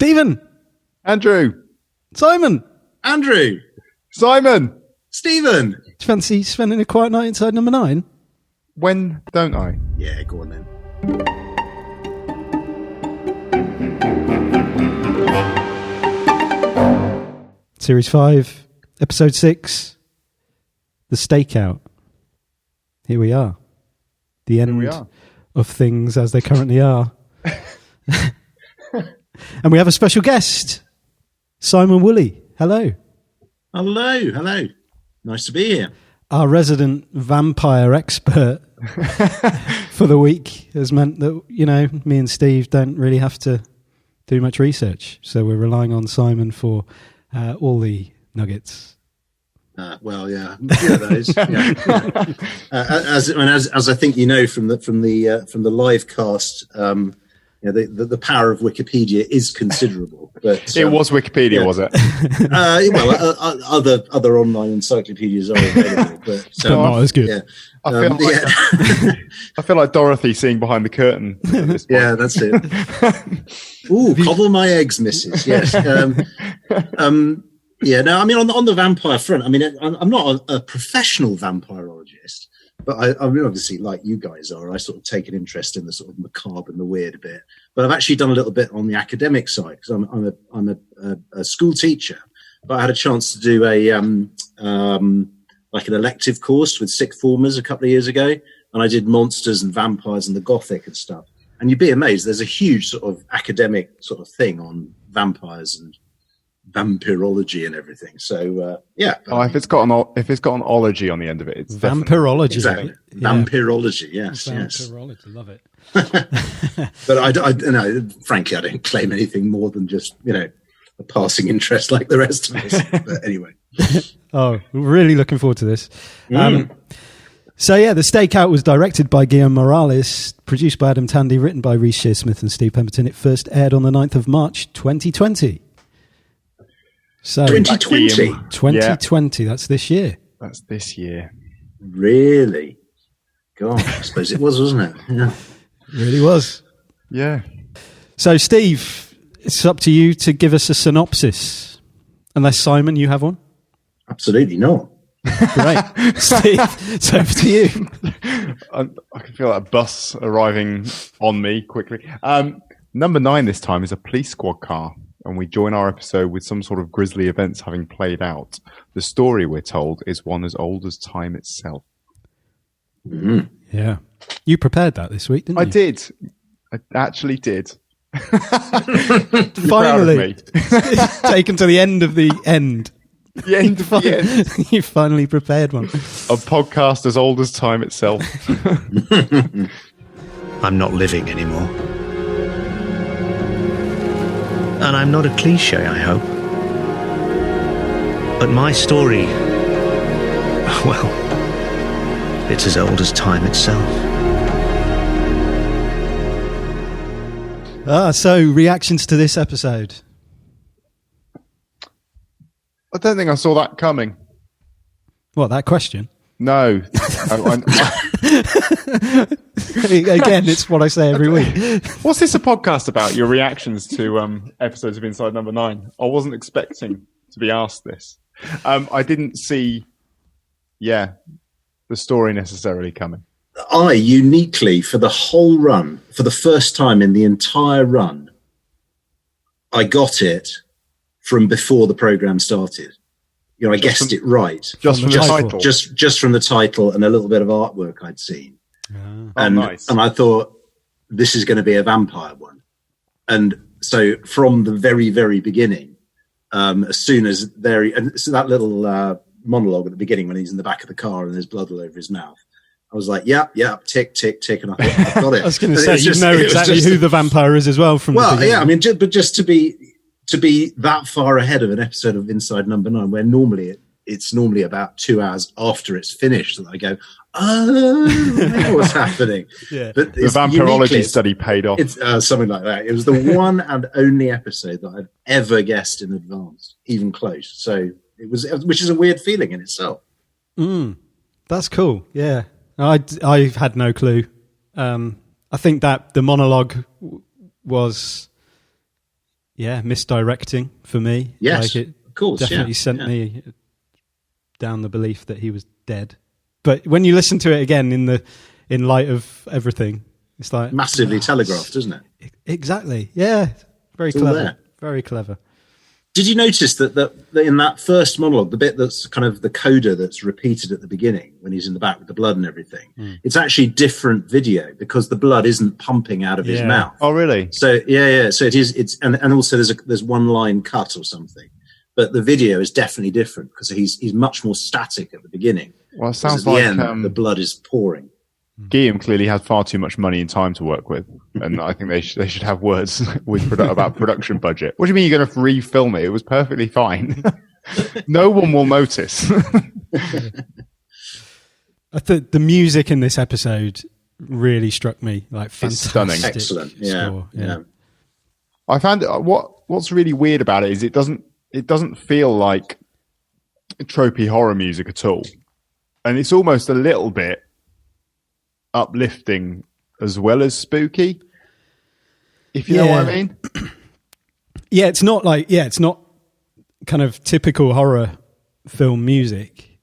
Stephen. Andrew. Simon. Andrew. Simon. Stephen. Do you fancy spending a quiet night inside number 9? When don't I? Yeah, go on then. Series 5, Episode 6, The Stakeout. Here we are. The end of things as they currently are. And we have a special guest, Simon Woolley. Hello. Hello. Nice to be here. Our resident vampire expert for the week has meant that, me and Steve don't really have to do much research. So we're relying on Simon for all the nuggets. Those. As I think you know from the live cast, the power of Wikipedia is considerable. But it was Wikipedia, was it? Other online encyclopedias are available, but not as good. Yeah. I feel like Dorothy seeing behind the curtain. Yeah, that's it. Ooh, coddle my eggs, missus. Yes. On the vampire front, I'm not a professional vampirologist, but I obviously, like you guys are, I sort of take an interest in the sort of macabre and the weird a bit. But I've actually done a little bit on the academic side because I'm a school teacher, but I had a chance to do an elective course with sixth formers a couple of years ago, and I did monsters and vampires and the Gothic and stuff. And you'd be amazed. There's a huge sort of academic sort of thing on vampires and vampirology and everything. So if it's got an ology on the end of it, it's vampirology. Exactly. Yeah. Vampirology. Yes. Vampirology. Love it. But frankly, I don't claim anything more than just a passing interest like the rest of us. But anyway. Oh, really looking forward to this. The Stakeout was directed by Guillaume Morales, produced by Adam Tandy, written by Rhys Shearsmith and Steve Pemberton. It first aired on the 9th of March, 2020. So 2020? 2020, that's this year. That's this year. Really? God, I suppose it was, wasn't it? Yeah. It really was. Yeah. So, Steve, it's up to you to give us a synopsis. Unless, Simon, you have one? Absolutely not. Great. Steve, it's over to you. I can feel that bus arriving on me quickly. Number 9 this time is a police squad car, and we join our episode with some sort of grisly events having played out. The story, we're told, is one as old as time itself. Mm. Yeah. You prepared that this week, didn't you? I did. I actually did. Finally. Taken to the end of the end. The end of the end. You finally prepared one. A podcast as old as time itself. I'm not living anymore. And I'm not a cliche, I hope. But my story, well, it's as old as time itself. So reactions to this episode. I don't think I saw that coming. What, that question? No. Again, it's what I say every week. What's this a podcast about? Your reactions to episodes of Inside Number 9. I wasn't expecting to be asked this. I didn't see, the story necessarily coming. I uniquely, for the whole run, for the first time in the entire run, I got it from before the program started. I guessed it right. Just from the title? Just from the title and a little bit of artwork I'd seen. Nice. And I thought, this is going to be a vampire one. And so from the very, very beginning, as soon as so that little monologue at the beginning when he's in the back of the car and there's blood all over his mouth, I was like, yeah, tick, tick, tick, and I thought, I've got it. I was going to say, you know exactly who the vampire is as well from the beginning. Yeah, but just to be that far ahead of an episode of Inside Number 9, where normally it's normally about 2 hours after it's finished that I go, I know what's happening. Yeah. But the vampirology study paid off. It's something like that. It was the one and only episode that I'd ever guessed in advance, even close. So it was, which is a weird feeling in itself. That's cool. Yeah. I had no clue. I think that the monologue was, misdirecting for me. Yes, like it of course. Definitely sent me down the belief that he was dead. But when you listen to it again in light of everything, it's like massively telegraphed, isn't it? Exactly. Yeah. Very clever. Very clever. Did you notice that in that first monologue, the bit that's kind of the coda that's repeated at the beginning when he's in the back with the blood and everything, it's actually different video because the blood isn't pumping out of his mouth. Oh, really? So so it is. It's and also there's one line cut or something, but the video is definitely different because he's much more static at the beginning. Well, it sounds at like the end, the blood is pouring. Guillaume clearly has far too much money and time to work with, and I think they should have words with about production budget. What do you mean you're going to refilm it? It was perfectly fine. No one will notice. I thought the music in this episode really struck me like fantastic. It's stunning, excellent. Yeah. I found what's really weird about it is it doesn't feel like tropey horror music at all, and it's almost a little bit uplifting as well as spooky, if you know what I mean. It's not kind of typical horror film music,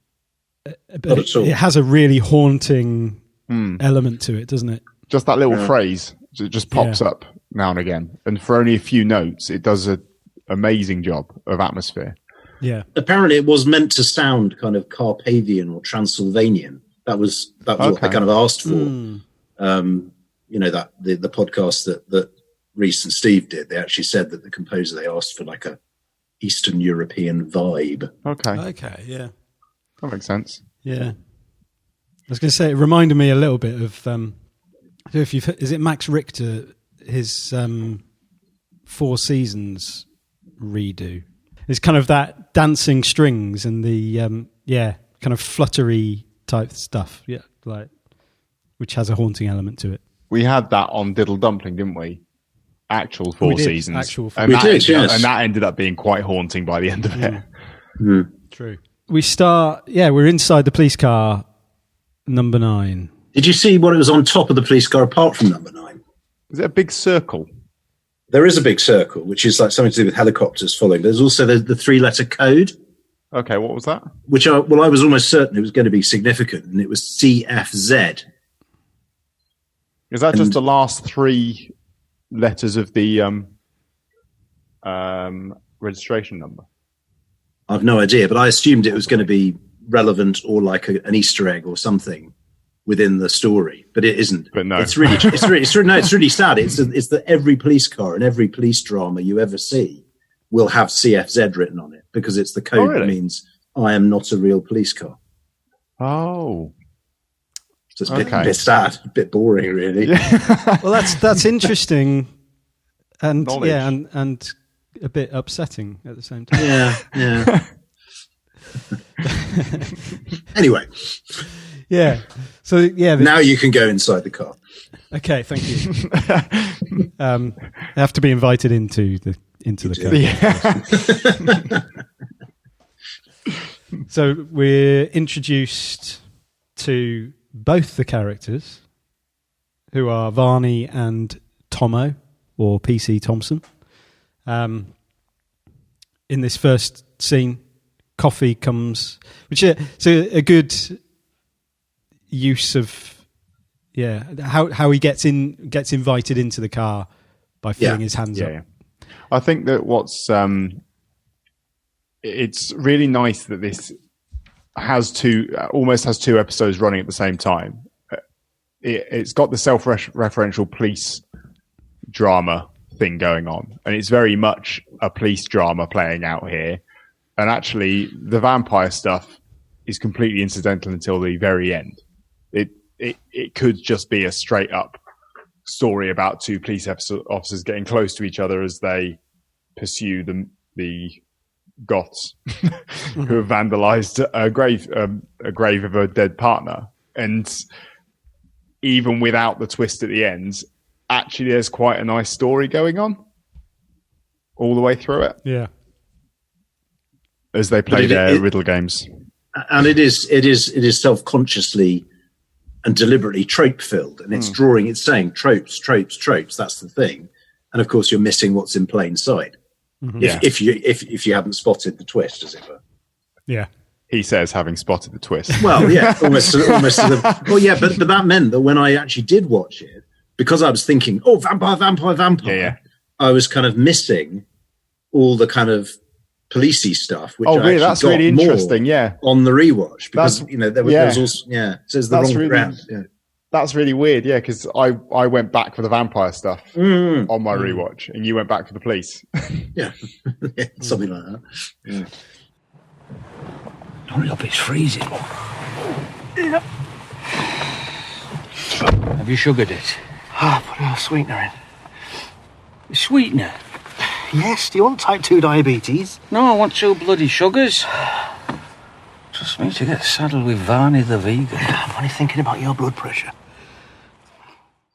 but it has a really haunting element to it, doesn't it? Just that little phrase, it just pops up now and again, and for only a few notes it does an amazing job of atmosphere. Apparently it was meant to sound kind of Carpathian or Transylvanian. That was what they kind of asked for. That the podcast that Reese and Steve did, they actually said that the composer, they asked for like a Eastern European vibe. Okay, yeah. That makes sense. Yeah. I was going to say, it reminded me a little bit of, is it Max Richter, his Four Seasons redo? It's kind of that dancing strings and the, kind of fluttery type stuff, which has a haunting element to it. We had that on Diddle Dumpling, didn't we? Actual Four Seasons. And that ended up being quite haunting by the end of it. True. We start, we're inside the police car, number 9. Did you see what it was on top of the police car apart from number 9? Is it a big circle? There is a big circle, which is like something to do with helicopters following. There's also the 3-letter code. Okay, what was that? Which I was almost certain it was going to be significant, and it was CFZ. Is that just the last 3 letters of the registration number? I've no idea, but I assumed it was going to be relevant or like an Easter egg or something within the story, but it isn't. But no, it's really sad. It's that every police car and every police drama you ever see will have CFZ written on it because it's the code that means I am not a real police car. Oh. So it's a bit sad, a bit boring, really. Well, that's interesting, and knowledge. and a bit upsetting at the same time. Yeah. Anyway. Yeah. So now you can go inside the car. Okay, thank you. I have to be invited into the car. Yeah. So we're introduced to both the characters, who are Varnie and Tomo, or PC Thompson. In this first scene, coffee comes, which is a good use of how he gets invited into the car by filling his hands up. I think that it's really nice that this almost has 2 episodes running at the same time. It's got the self-referential police drama thing going on, and it's very much a police drama playing out here. And actually, the vampire stuff is completely incidental until the very end. It could just be a straight up story about 2 police officers getting close to each other as they pursue the Goths who have vandalized a grave of a dead partner. And even without the twist at the end, actually there's quite a nice story going on all the way through it. Yeah. As they play their riddle games. And it is self-consciously and deliberately trope filled, and it's saying tropes. That's the thing. And of course you're missing what's in plain sight. Mm-hmm. If you hadn't spotted the twist, as it were. Yeah. He says, having spotted the twist. Well, yeah, almost. Well, yeah, but that meant that when I actually did watch it, because I was thinking, oh, vampire, I was kind of missing all the kind of policey stuff. Which really? That's really interesting. Yeah, on the rewatch, because there was also so it's the wrong ground. Yeah. That's really weird, yeah, because I went back for the vampire stuff on my rewatch, and you went back for the police. Yeah, something like that. Yeah. Hurry up, it's freezing. Yeah. Have you sugared it? Put a sweetener in. Sweetener? Yes, do you want type 2 diabetes? No, I want 2 bloody sugars. Trust me to get saddled with Varnie the vegan. I'm only thinking about your blood pressure.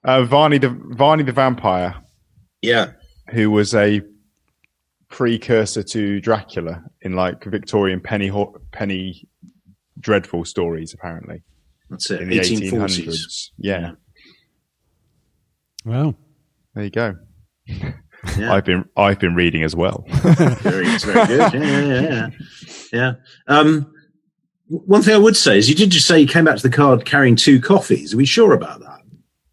Varnie the vampire. Yeah. Who was a precursor to Dracula in like Victorian penny dreadful stories, apparently. That's it. In the 1840s. Yeah. Wow. There you go. Yeah. I've been reading as well. It's very good. Yeah. One thing I would say is you did just say you came back to the card carrying 2 coffees. Are we sure about that?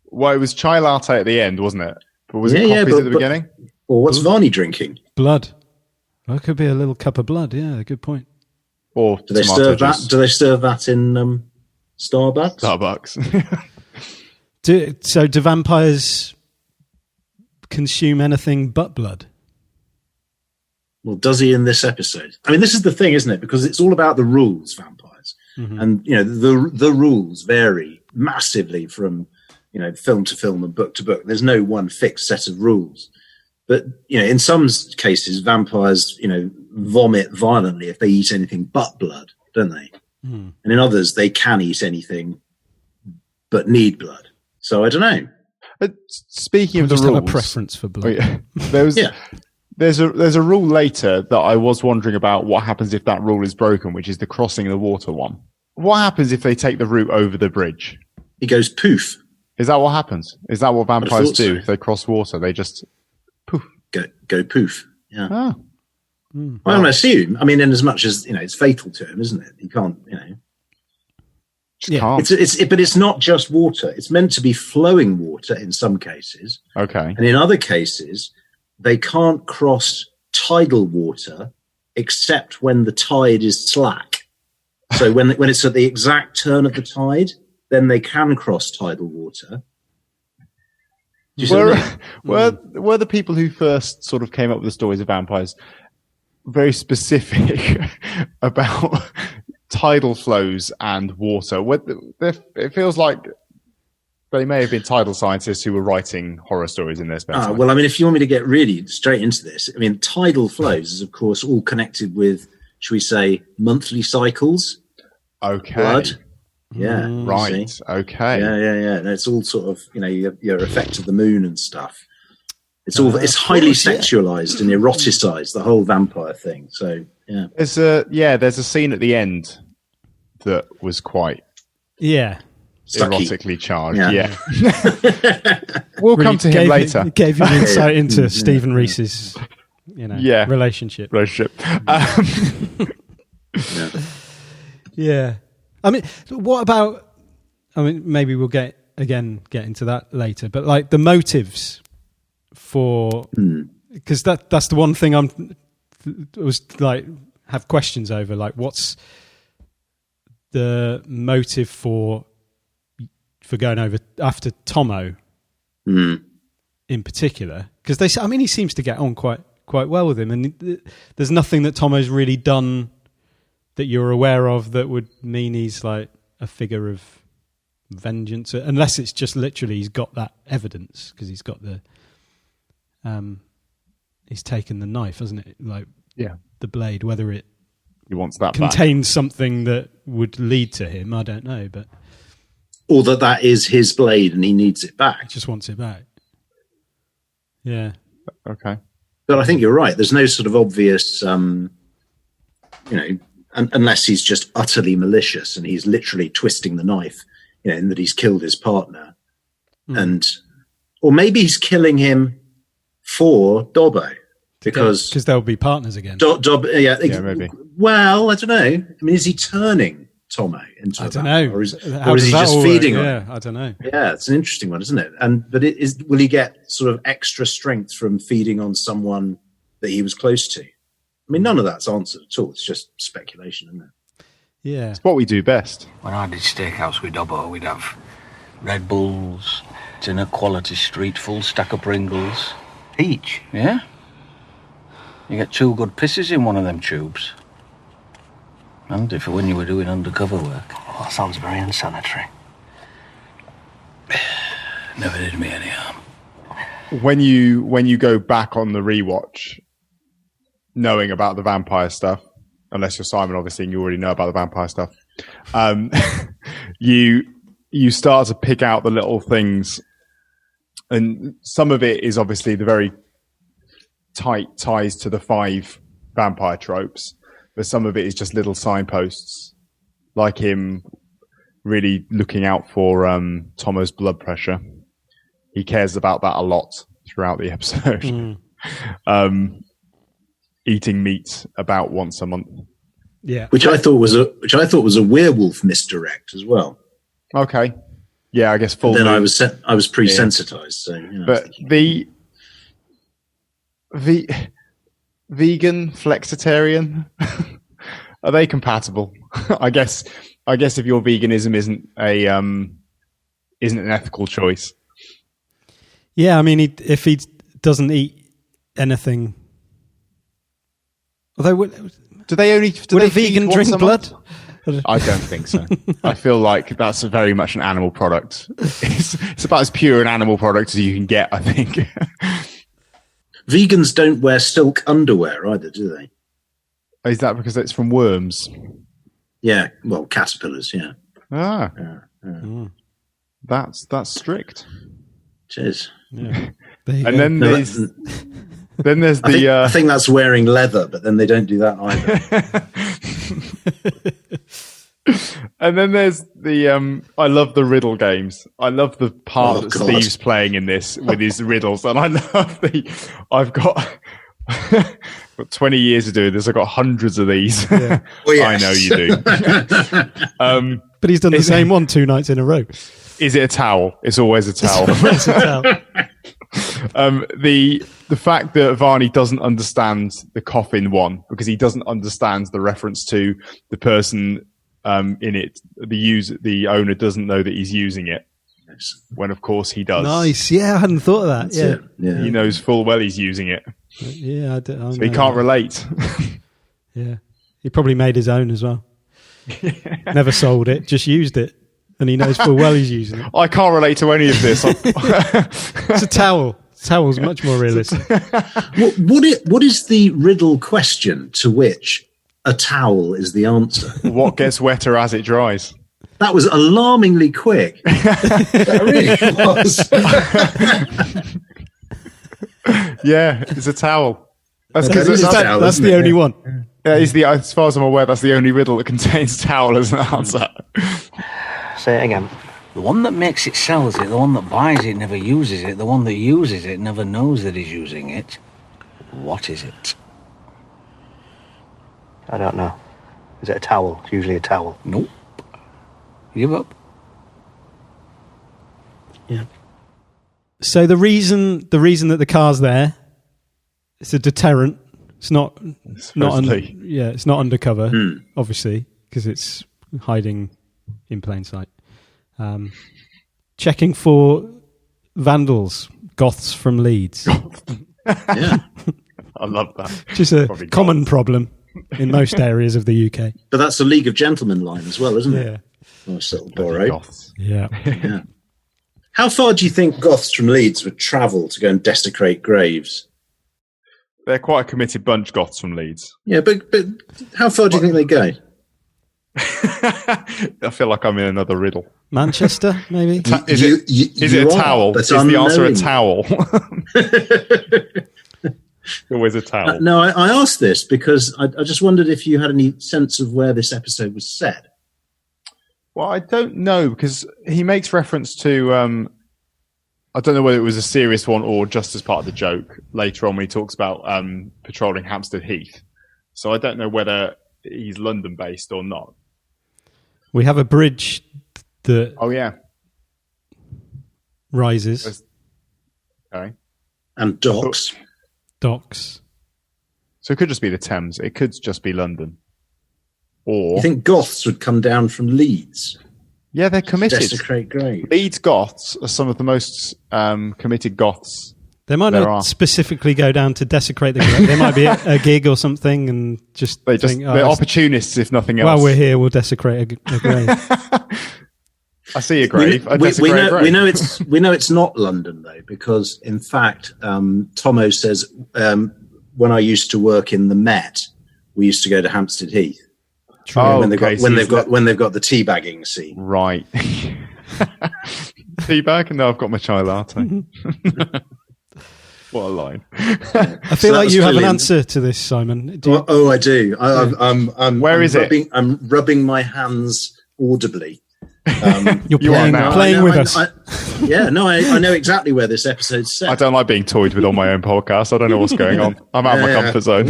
Well, it was chai latte at the end, wasn't it? But was it coffees at the beginning? Or what's Varnie drinking? Blood. Well, it could be a little cup of blood. Yeah, good point. Or do they serve that? Do they serve that in Starbucks? Do vampires consume anything but blood? Well, does he in this episode? I mean, this is the thing, isn't it? Because it's all about the rules, vampires, and the rules vary massively from film to film and book to book. There's no one fixed set of rules. But, in some cases, vampires, vomit violently if they eat anything but blood, don't they? Mm. And in others, they can eat anything but need blood. So I don't know. But speaking of the rules, have a preference for blood. There's a rule later that I was wondering about what happens if that rule is broken, which is the crossing the water one. What happens if they take the route over the bridge? He goes poof. Is that what happens? Is that what vampires do? If they cross water, they just poof. Go poof. Yeah. Oh. Well, I assume. I mean, in as much as it's fatal to him, isn't it? He can't. Can't. But it's not just water. It's meant to be flowing water in some cases. Okay. And in other cases, they can't cross tidal water except when the tide is slack. So when it's at the exact turn of the tide, then they can cross tidal water. Were the people who first sort of came up with the stories of vampires very specific about tidal flows and water? It feels like they may have been tidal scientists who were writing horror stories in their spare time. Well, I mean, if you want me to get really straight into this, I mean, tidal flows is, of course, all connected with, should we say, monthly cycles. Okay. Blood. Yeah. Right. See? Okay. Yeah. And it's all sort of, your effect of the moon and stuff. It's highly sexualized and eroticized, the whole vampire thing. So, yeah. There's a scene at the end that was quite erotically charged. Yeah. We'll come to him later. It gave you an insight into Stephen Reese's relationship. Yeah. I mean, what about? I mean, maybe we'll get into that later. But like the motives for, because that's the one thing was like have questions over. Like, what's the motive for going over after Tomo in particular? Because he seems to get on quite well with him, and there's nothing that Tomo's really done that you're aware of that would mean he's like a figure of vengeance, unless it's just literally he's got that evidence because he's got the he's taken the knife, hasn't it? Like the blade, whether he wants that contains something that would lead to him, I don't know, but or that is his blade and he needs it back. He just wants it back. Yeah. Okay. But I think you're right. There's no sort of obvious, unless he's just utterly malicious and he's literally twisting the knife, in that he's killed his partner, or maybe he's killing him for Dobbo. because they'll be partners again. Maybe. Well, I don't know. I mean, is he turning Tomo into? I don't know. Or is he just feeding on? Yeah, I don't know. Yeah, it's an interesting one, isn't it? But will he get sort of extra strength from feeding on someone that he was close to? I mean, none of that's answered at all. It's just speculation, isn't it? Yeah, it's what we do best. When I did Stakeouts with Dobbo, we'd have Red Bulls, dinner quality street, full stack of Pringles. Each? Yeah. You get 2 good pisses in one of them tubes. Handy for when you were doing undercover work. Oh, that sounds very unsanitary. Never did me any harm. When you go back on the rewatch, knowing about the vampire stuff, unless you're Simon, obviously, and you already know about the vampire stuff, you start to pick out the little things, and some of it is obviously the very tight ties to the 5 vampire tropes, but some of it is just little signposts, like him really looking out for Tomo's blood pressure. He cares about that a lot throughout the episode. Eating meat about once a month. Yeah, which I thought was a werewolf misdirect as well. Okay, yeah, I guess full. Then I was pre-sensitized, so you know, but the vegan flexitarian, are they compatible? I guess if your veganism isn't an ethical choice. Yeah, I mean, if he doesn't eat anything, although do they would a vegan drink blood? I don't think so. I feel like that's very much an animal product. It's about as pure an animal product as you can get, I think. Vegans don't wear silk underwear either, do they? Is that because it's from worms? Yeah, well, caterpillars, yeah. Ah. Yeah. That's strict. Cheers. Yeah. And then there's I think that's wearing leather, but then they don't do that either. And then there's the I love the riddle games. I love the part that Steve's playing in this with his riddles, and I love I've got 20 years to do this. I've got hundreds of these. Yeah. Well, yes. I know you do. But he's done the same one 2 nights in a row. Is it a towel? It's always a towel. It's a towel. The fact that Varnie doesn't understand the coffin one because he doesn't understand the reference to the person in it. The owner doesn't know that he's using it. When of course he does. Nice. Yeah, I hadn't thought of that. Yeah. He knows full well he's using it. Yeah, so he can't relate. Yeah. He probably made his own as well. Never sold it, just used it. And he knows full well he's using it. I can't relate to any of this. It's a towel. Towel's much more realistic. What is the riddle question to which a towel is the answer? What gets wetter as it dries? That was alarmingly quick. That really was. Yeah, it's a towel. That's the only one. Yeah, as far as I'm aware, that's the only riddle that contains towel as an answer. Say it again. The one that makes it sells it, the one that buys it never uses it, the one that uses it never knows that he's using it. What is it? I don't know. Is it a towel? It's usually a towel. Nope. Give up. Yeah. So the reason that the car's there, it's a deterrent. It's not undercover, obviously, because it's hiding in plain sight. Checking for vandals, goths from Leeds. Yeah. I love that. Which is a common problem in most areas of the UK. But that's a League of Gentlemen line as well, isn't it? Yeah. Nice little borrow. Yeah. Yeah. How far do you think goths from Leeds would travel to go and desecrate graves? They're quite a committed bunch, goths from Leeds. Yeah, but how far do you think they go? I feel like I'm in another riddle. Manchester, maybe? Is it a towel? Is the answer a towel? Always a towel. No, I asked this because I just wondered if you had any sense of where this episode was set. Well, I don't know, because he makes reference to... I don't know whether it was a serious one or just as part of the joke later on when he talks about patrolling Hampstead Heath. So I don't know whether he's London-based or not. We have a bridge that rises. Okay. And docks. Docks. So it could just be the Thames. It could just be London. Or You think Goths would come down from Leeds? yeah, they're committed. Desecrate graves. Leeds Goths are some of the most committed Goths. They might There not are. specifically go down to desecrate the grave. There might be a gig or something, and just They're opportunists, if nothing else. while we're here, we'll desecrate a grave. I see a grave. We know it's not London though, because in fact, Tomo says when I used to work in the Met, we used to go to Hampstead Heath. Oh, when they've okay, got the teabagging scene. Right. Teabag? No, I've got my chai latte. What a line. I feel like you have an answer to this, Simon. I do. Where is it? I'm rubbing my hands audibly. You're You are now. playing with us. I know exactly where this episode's set. I don't like being toyed with on my own podcast. I don't know what's going on. I'm out of my comfort zone.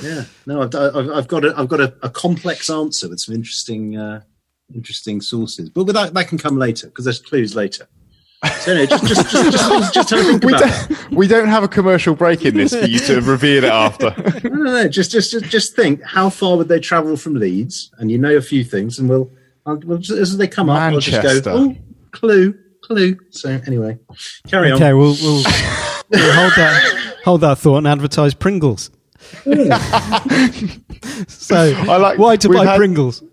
Yeah, no, I've got a complex answer with some interesting sources, but that can come later because there's clues later. So anyway, just have a think about that. We don't have a commercial break in this for you to reveal it after. No. Just think, how far would they travel from Leeds? And you know a few things, and we'll as they come up, I'll just Manchester. go, clue. So anyway, carry on. Okay, we'll hold that thought and advertise Pringles. So, why to buy Pringles?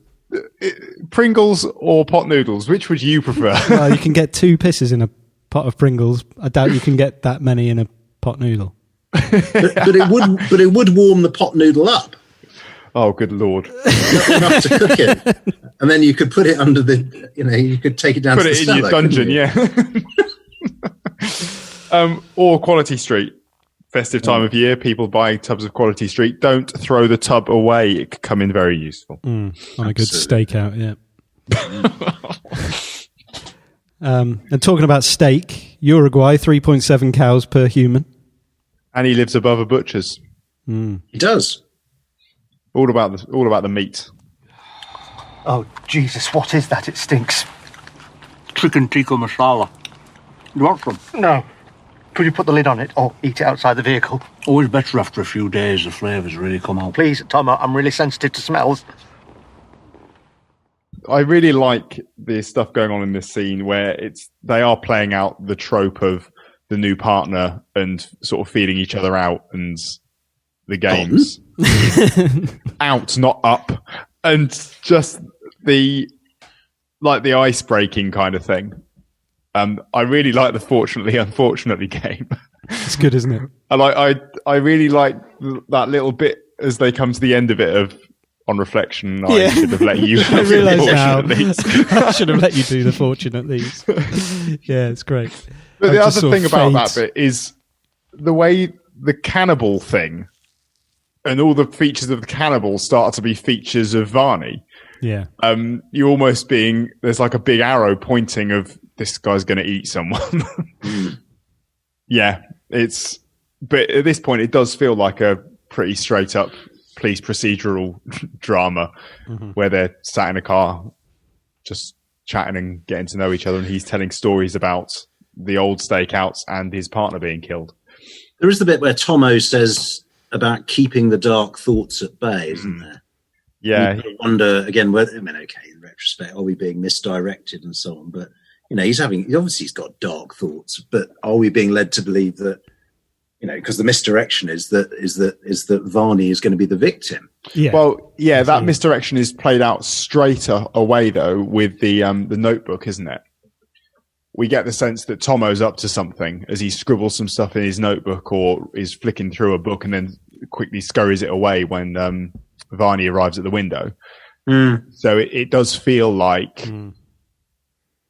Pringles or pot noodles? Which would you prefer? Well, you can get 2 pisses in a pot of Pringles. I doubt you can get that many in a pot noodle. but it would warm the pot noodle up. Oh, good Lord. Enough to cook it. And then you could put it under you could take it down Put to it the in cellar, your dungeon, couldn't you? yeah. Or Quality Street. Festive time of year, people buying tubs of Quality Street. Don't throw the tub away. It could come in very useful. On a good stakeout, yeah. And talking about steak, Uruguay, 3.7 cows per human. And he lives above a butcher's. He does. All about the meat. Oh, Jesus, what is that? It stinks. Chicken tikka masala. You want some? No. Could you put the lid on it or eat it outside the vehicle? Always better after a few days, the flavours really come out. Please, Tom, I'm really sensitive to smells. I really like the stuff going on in this scene where they are playing out the trope of the new partner and sort of feeding each other out and the games. Out, not up. And just the ice breaking kind of thing. I really like the fortunately, unfortunately game. It's good, isn't it? And I really like that little bit as they come to the end of it of, on reflection, I should have let you have I should have let you do the fortunately's. Yeah, it's great. But the other thing about that bit is the way the cannibal thing and all the features of the cannibal start to be features of Varnie. Yeah. You almost there's like a big arrow pointing of this guy's going to eat someone. Yeah, but at this point it does feel like a pretty straight up police procedural drama where they're sat in a car just chatting and getting to know each other, and he's telling stories about the old stakeouts and his partner being killed. There is the bit where Tomo says about keeping the dark thoughts at bay, isn't there? Yeah. You wonder again whether, in retrospect, are we being misdirected and so on? But he's got dark thoughts, but are we being led to believe that, because the misdirection is that Varnie is going to be the victim? Yeah. Well, yeah, that misdirection is played out straight away though with the notebook, isn't it? We get the sense that Tomo's up to something as he scribbles some stuff in his notebook or is flicking through a book and then quickly scurries it away when Varnie arrives at the window. So it does feel like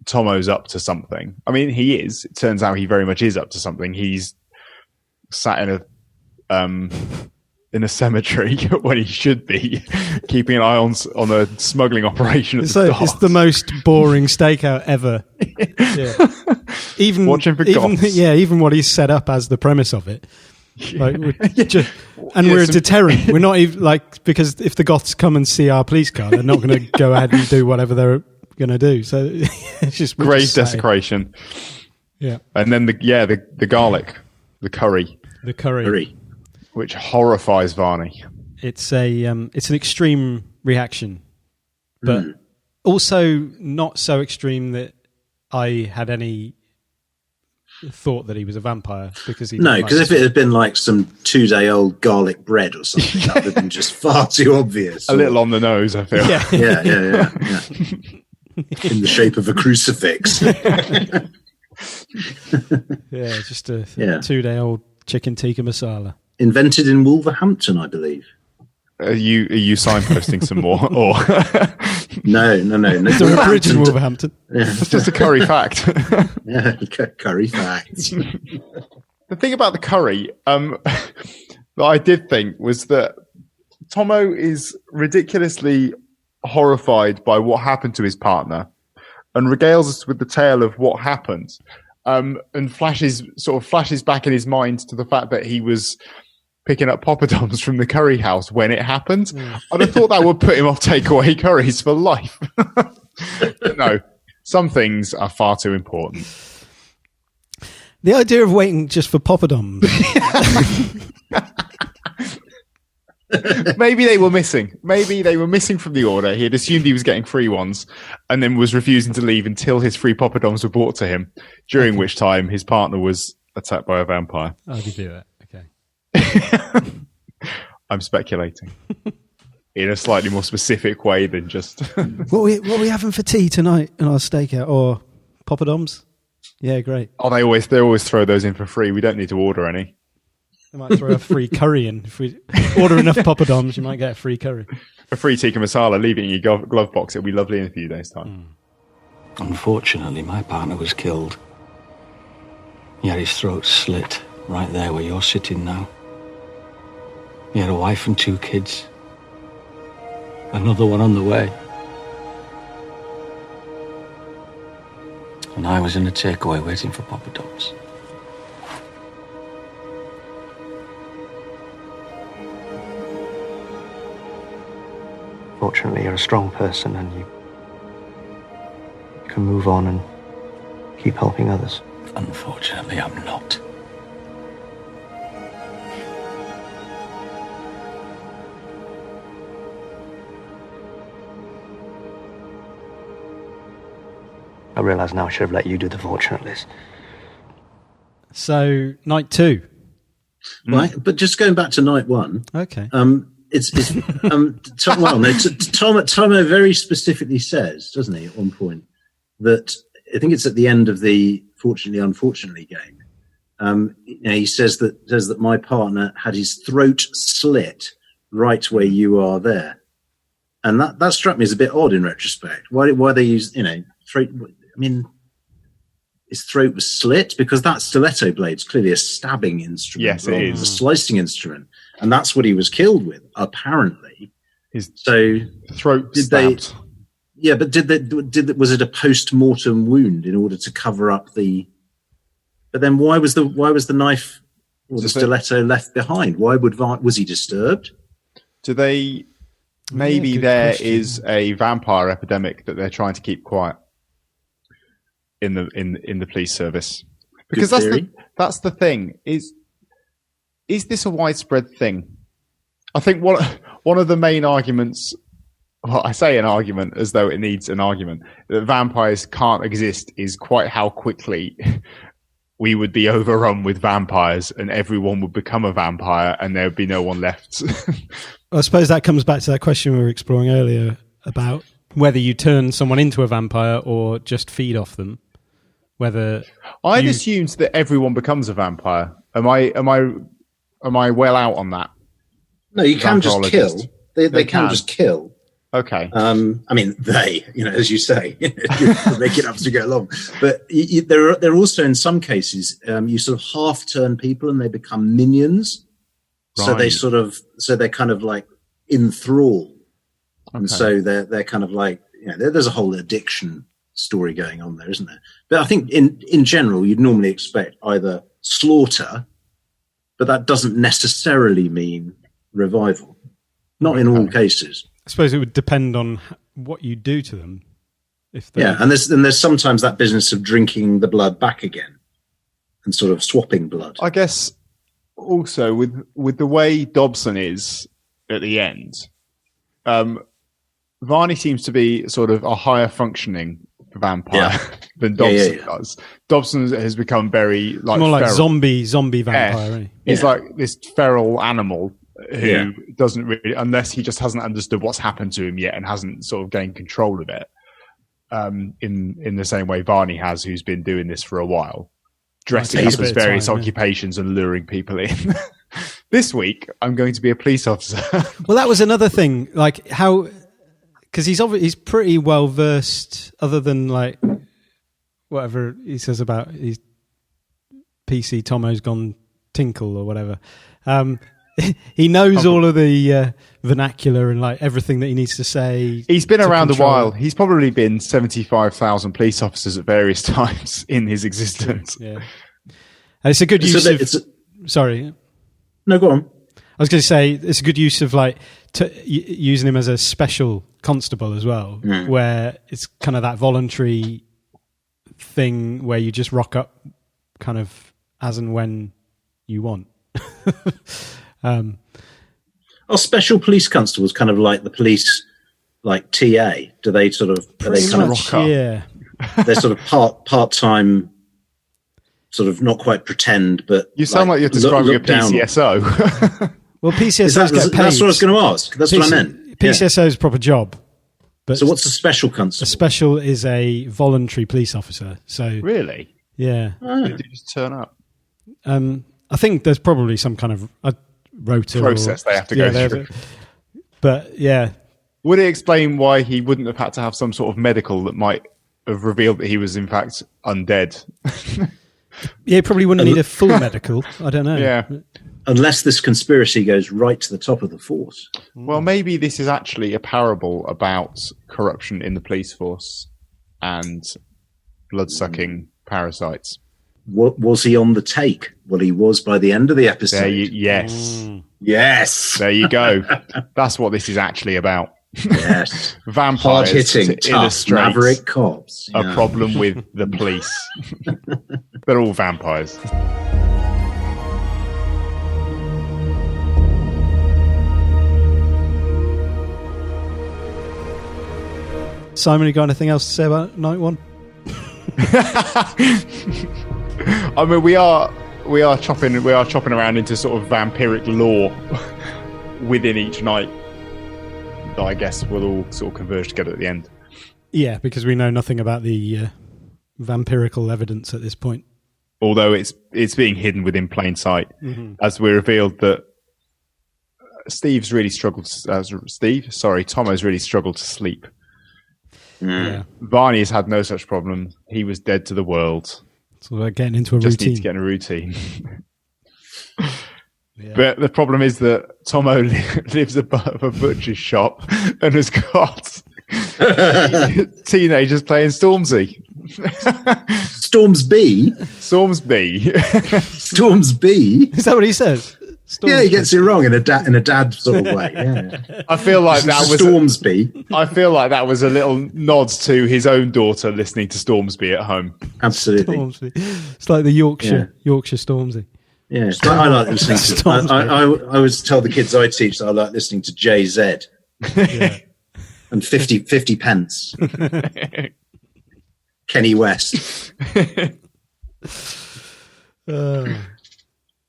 Tomo's up to something. I mean, he is. It turns out he very much is up to something. He's sat in a cemetery when he should be keeping an eye on a smuggling operation at the start. It's the most boring stakeout ever. Yeah. even watching for goths. Even what he's set up as the premise of it. Like, we're a deterrent. We're not even because if the goths come and see our police car, they're not going to go ahead and do whatever they're going to do. So it's just grave desecration. Yeah, and then the garlic, the curry, which horrifies Varnie. It's an extreme reaction, but also not so extreme that I had any thought that he was a vampire because if it had been like some 2-day-old garlic bread or something, that would have been just far too obvious. A little on the nose, I feel. Yeah. In the shape of a crucifix. Just a 2-day-old chicken tikka masala. Invented in Wolverhampton, I believe. Are you signposting some more? Or No. Is there a bridge in Wolverhampton? It's just a curry fact. Curry fact. The thing about the curry that I did think was that Tomo is ridiculously horrified by what happened to his partner and regales us with the tale of what happened and flashes back in his mind to the fact that he was picking up poppadoms from the curry house when it happened. I'd have thought that would put him off takeaway curries for life. But no, some things are far too important. The idea of waiting just for poppadoms. Maybe they were missing. Maybe they were missing from the order. He had assumed he was getting free ones and then was refusing to leave until his free poppadoms were brought to him, during which time his partner was attacked by a vampire. I'll give you that. Okay. I'm speculating in a slightly more specific way than just what are we having for tea tonight in our stakeout or poppadoms? Yeah, great. Oh, they always throw those in for free. We don't need to order any. They might throw a free curry in. If we order enough poppadoms, you might get a free curry. A free tikka masala, leave it in your glove box. It'll be lovely in a few days' time. Unfortunately, my partner was killed. He had his throat slit right there where you're sitting now. He had a wife and 2 kids. Another one on the way. And I was in a takeaway waiting for poppadoms. Fortunately, you're a strong person and you can move on and keep helping others. Unfortunately, I'm not. I realise now I should have let you do the fortunate list. So, night 2. Right, but just going back to night 1. Okay. Tomo very specifically says, doesn't he, at one point, that I think it's at the end of the Fortunately Unfortunately game. He says that my partner had his throat slit right where you are there, and that struck me as a bit odd in retrospect. Why they use throat? I mean, his throat was slit because that stiletto blade's clearly a stabbing instrument. Yes, it is a slicing instrument, and that's what he was killed with, apparently. His throat stabbed. But was it a post-mortem wound in order to cover up the? But then why was the knife or the stiletto left behind? Was he disturbed? Do they? Maybe there is a vampire epidemic that they're trying to keep quiet in the police service, because that's the thing. Is this a widespread thing? I think one of the main arguments. Well, I say an argument as though it needs an argument, that vampires can't exist is quite how quickly we would be overrun with vampires and everyone would become a vampire and there would be no one left. I suppose that comes back to that question we were exploring earlier about whether you turn someone into a vampire or just feed off them. I'd assumed that everyone becomes a vampire. Am I well out on that? No, you can just kill. They can just kill. Okay. I mean, as you say, make it up as you go along. But they're also, in some cases, you sort of half turn people and they become minions. Right. So they're kind of like in thrall. Okay. And so they're kind of like, there's a whole addiction story going on there, isn't there? But I think in general, you'd normally expect either slaughter, but that doesn't necessarily mean revival. Not in all cases. I suppose it would depend on what you do to them. And there's sometimes that business of drinking the blood back again and sort of swapping blood. I guess also with the way Dobson is at the end, Varnie seems to be sort of a higher functioning vampire than Dobson does. Dobson has become very like more like feral. zombie vampire. Right? He's like this feral animal who doesn't really, unless he just hasn't understood what's happened to him yet and hasn't sort of gained control of it. In the same way Varnie has, who's been doing this for a while, dressing up as various occupations and luring people in. This week, I'm going to be a police officer. Well, that was another thing, like how, because he's pretty well versed, other than like whatever he says about his PC Tomo's gone tinkle or whatever. He knows all of the vernacular and like everything that he needs to say. He's been around a while. He's probably been 75,000 police officers at various times in his existence. Yeah, and it's a good use of. Sorry, no, go on. I was going to say it's a good use of like using him as a special constable as well, where it's kind of that voluntary thing where you just rock up, kind of as and when you want. Special police constables kind of like the police, like TA? Do they sort of are they kind of rock up? Yeah, they're sort of part-time, sort of not quite pretend, but you sound like you're describing a PCSO. Well, PCSOs get paid. That's what I was going to ask. That's what I meant. PCSO's a proper job. But so what's a special constable? A special is a voluntary police officer. So really, yeah, they just turn up. I think there's probably some kind of rota process they have to go through. But yeah, would it explain why he wouldn't have had to have some sort of medical that might have revealed that he was in fact undead? Yeah, he probably wouldn't need a full medical. I don't know. Yeah. Unless this conspiracy goes right to the top of the force. Well, maybe this is actually a parable about corruption in the police force and blood-sucking parasites. What, was he on the take? Well, he was by the end of the episode. Yes. Yes. There you go. That's what this is actually about. Yes. Vampires hard-hitting, to tough, illustrate maverick cops. A problem with the police. They're all vampires. Simon, you got anything else to say about night one? I mean, we are chopping around into sort of vampiric lore within each night that I guess will all sort of converge together at the end. Yeah, because we know nothing about the vampirical evidence at this point. Although it's being hidden within plain sight, as we revealed that Tomo's really struggled to sleep. Yeah. Varnie has had no such problem. He was dead to the world. So we're getting into a Just routine. need to get in a routine. Yeah. But the problem is that Tomo lives above a butcher's shop and has got teenagers playing Stormzy. Stormsby? Stormsby. Is that what he says? Yeah, he gets it wrong in a dad sort of way. Yeah. I feel like that was Stormsby. I feel like that was a little nod to his own daughter listening to Stormsby at home. Absolutely. Stormsby. It's like the Yorkshire Stormsy. Yeah, it's like, I like listening to. I always tell the kids I teach that I like listening to JZ. Yeah. And 50 pence. Kenny West.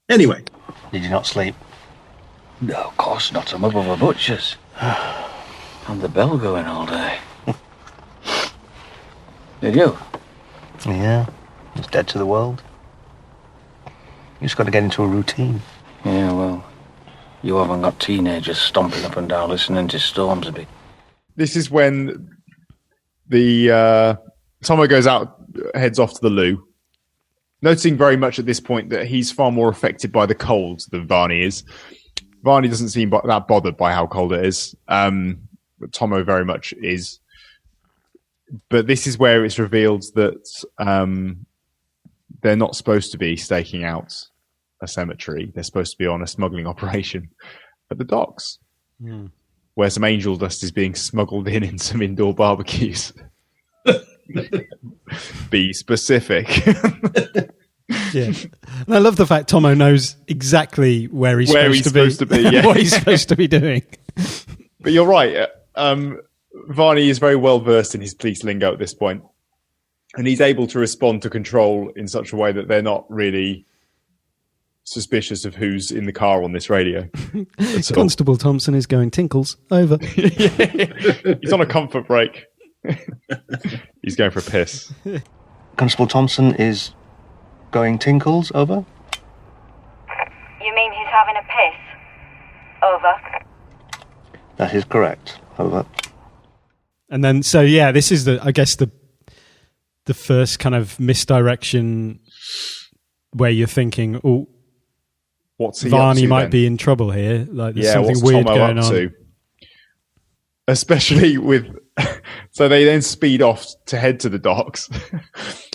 Anyway. Did you not sleep? No, of course not. I'm above a butcher's. And the bell going all day. Did you? Yeah, it's dead to the world. You just got to get into a routine. Yeah, well, you haven't got teenagers stomping up and down listening to Stormsby. This is when the Tomo goes out, heads off to the loo, noticing very much at this point that he's far more affected by the cold than Varnie is. Varnie doesn't seem that bothered by how cold it is, but Tomo very much is. But this is where it's revealed that they're not supposed to be staking out a cemetery. They're supposed to be on a smuggling operation at the docks, where some angel dust is being smuggled in some indoor barbecues. Be specific. Yeah, and I love the fact Tomo knows exactly where he's supposed to be, yeah. what he's supposed to be doing. But you're right. Varnie is very well versed in his police lingo at this point, and he's able to respond to control in such a way that they're not really suspicious of who's in the car on this radio. Constable Thompson is going tinkles over. He's on a comfort break. He's going for a piss. Constable Thompson is going tinkles, over? You mean he's having a piss? Over. That is correct, over. And then, so yeah, this is I guess the first kind of misdirection where you're thinking, oh, what's he Varnie might then? be in trouble here. Like there's something what's weird Tomo going up on. to? Especially with, so they then speed off to head to the docks,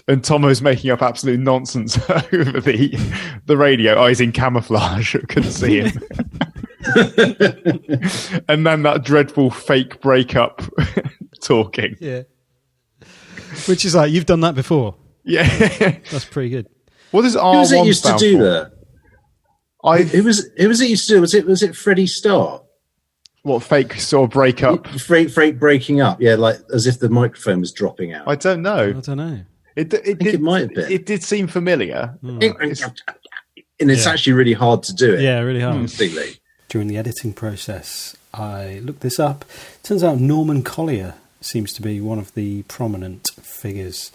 and Tomo's making up absolute nonsense over the radio. Oh, he's in camouflage. Couldn't see him. And then that dreadful fake breakup talking. Yeah. Which is like, you've done that before. Yeah. That's pretty good. What does R1 Who was it used to do for? that? Who was it used to do? Was it Freddie Starr? What, fake sort of breakup? Freight breaking up, yeah, like as if the microphone was dropping out. I don't know. I don't know. I think it might have been. It did seem familiar. And it's actually really hard to do it. Yeah, really hard. Completely. During the editing process, I looked this up. Turns out Norman Collier seems to be one of the prominent figures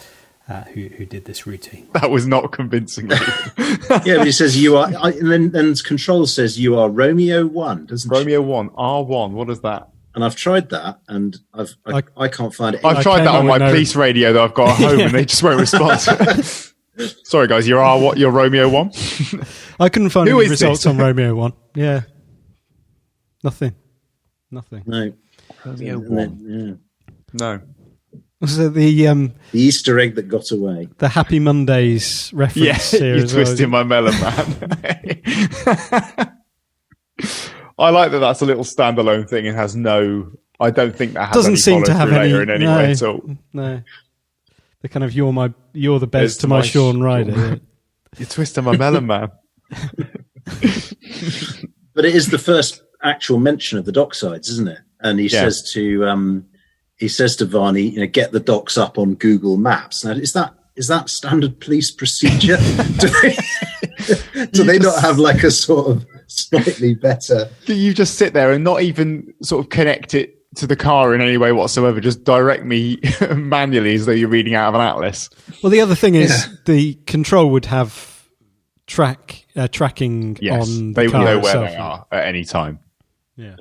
who did this routine. That was not convincing. Yeah, but he says you are, and then Control says you are Romeo 1, doesn't Romeo 1, R1, what is that? And I've tried that, and I can't find it. I've tried that on my police radio that I've got at home, and they just won't respond. Sorry, guys, you're Romeo 1? I couldn't find Who any is results this? on Romeo 1. Yeah. Nothing. No. Romeo 1. No. So the Easter egg that got away. the Happy Mondays reference here you're as well. twisting my melon, man. I like that that's a little standalone thing and has no... I don't think that has Doesn't any seem to have follow-through any... later in any way at all. No. The kind of you're the best There's to my my Sean Ryder. Yeah. You're twisting my melon, man. But it is the first actual mention of the docksides, isn't it? And he says to Varnie, get the docks up on Google Maps. Now, is that standard police procedure? do they not have like a sort of slightly better? Do you just sit there and not even sort of connect it to the car in any way whatsoever? Just direct me manually as though you're reading out of an atlas. Well, the other thing is the Control would have tracking on they the car will know where itself. they are at any time. Yeah.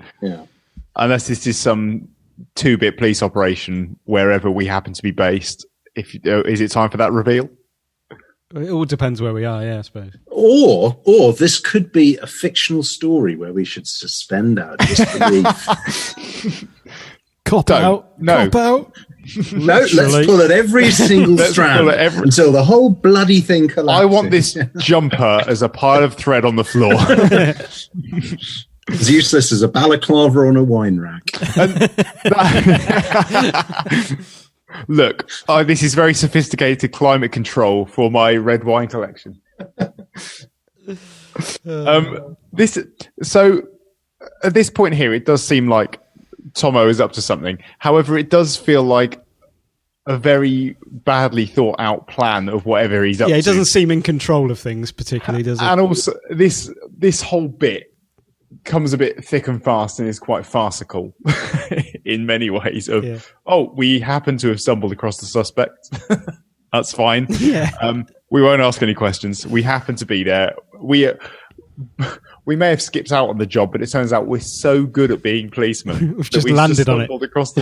Unless this is some 2-bit police operation wherever we happen to be based. Is it time for that reveal? It all depends where we are, yeah, I suppose. Or this could be a fictional story where we should suspend our disbelief. Cop out. No, let's pull at every single strand until the whole bloody thing collapses. I want this jumper as a pile of thread on the floor. As useless as a balaclava on a wine rack. Look, this is very sophisticated climate control for my red wine collection. So at this point here, it does seem like Tomo is up to something. However, it does feel like a very badly thought out plan of whatever he's up to. Yeah, he doesn't seem in control of things particularly, does he? And also, this whole bit comes a bit thick and fast and is quite farcical in many ways we happen to have stumbled across the suspect. That's fine. Yeah. We won't ask any questions. We happen to be there. We may have skipped out on the job, but it turns out we're so good at being policemen. We've just landed on it. Across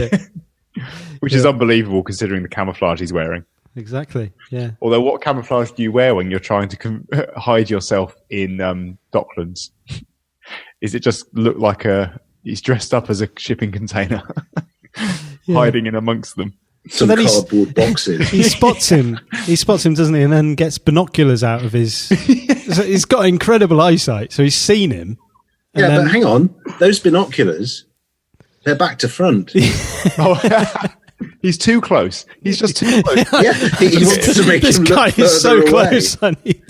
which is unbelievable considering the camouflage he's wearing. Exactly, yeah. Although what camouflage do you wear when you're trying to hide yourself in Docklands? Is it just look like he's dressed up as a shipping container, hiding in amongst them? some cardboard boxes. He spots him, doesn't he? And then gets binoculars out of his... So he's got incredible eyesight, so he's seen him. Yeah, but hang on. Those binoculars, they're back to front. He's too close. He's just too close. Yeah, he wants to make this him guy look is so further away. close. I need...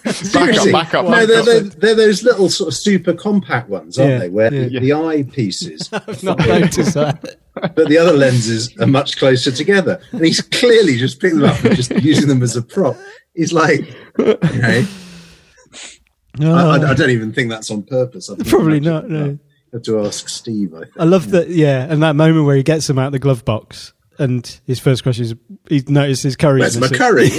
Seriously. Back up. No, they're those little sort of super compact ones, aren't they? Where the eye pieces. I've not noticed that. But the other lenses are much closer together. And he's clearly just picked them up and just using them as a prop. He's like, I don't even think that's on purpose. Probably not, no. I have to ask Steve, I think. I love that, and that moment where he gets them out of the glove box and his first question is, he's noticed his curry. Where's my curry?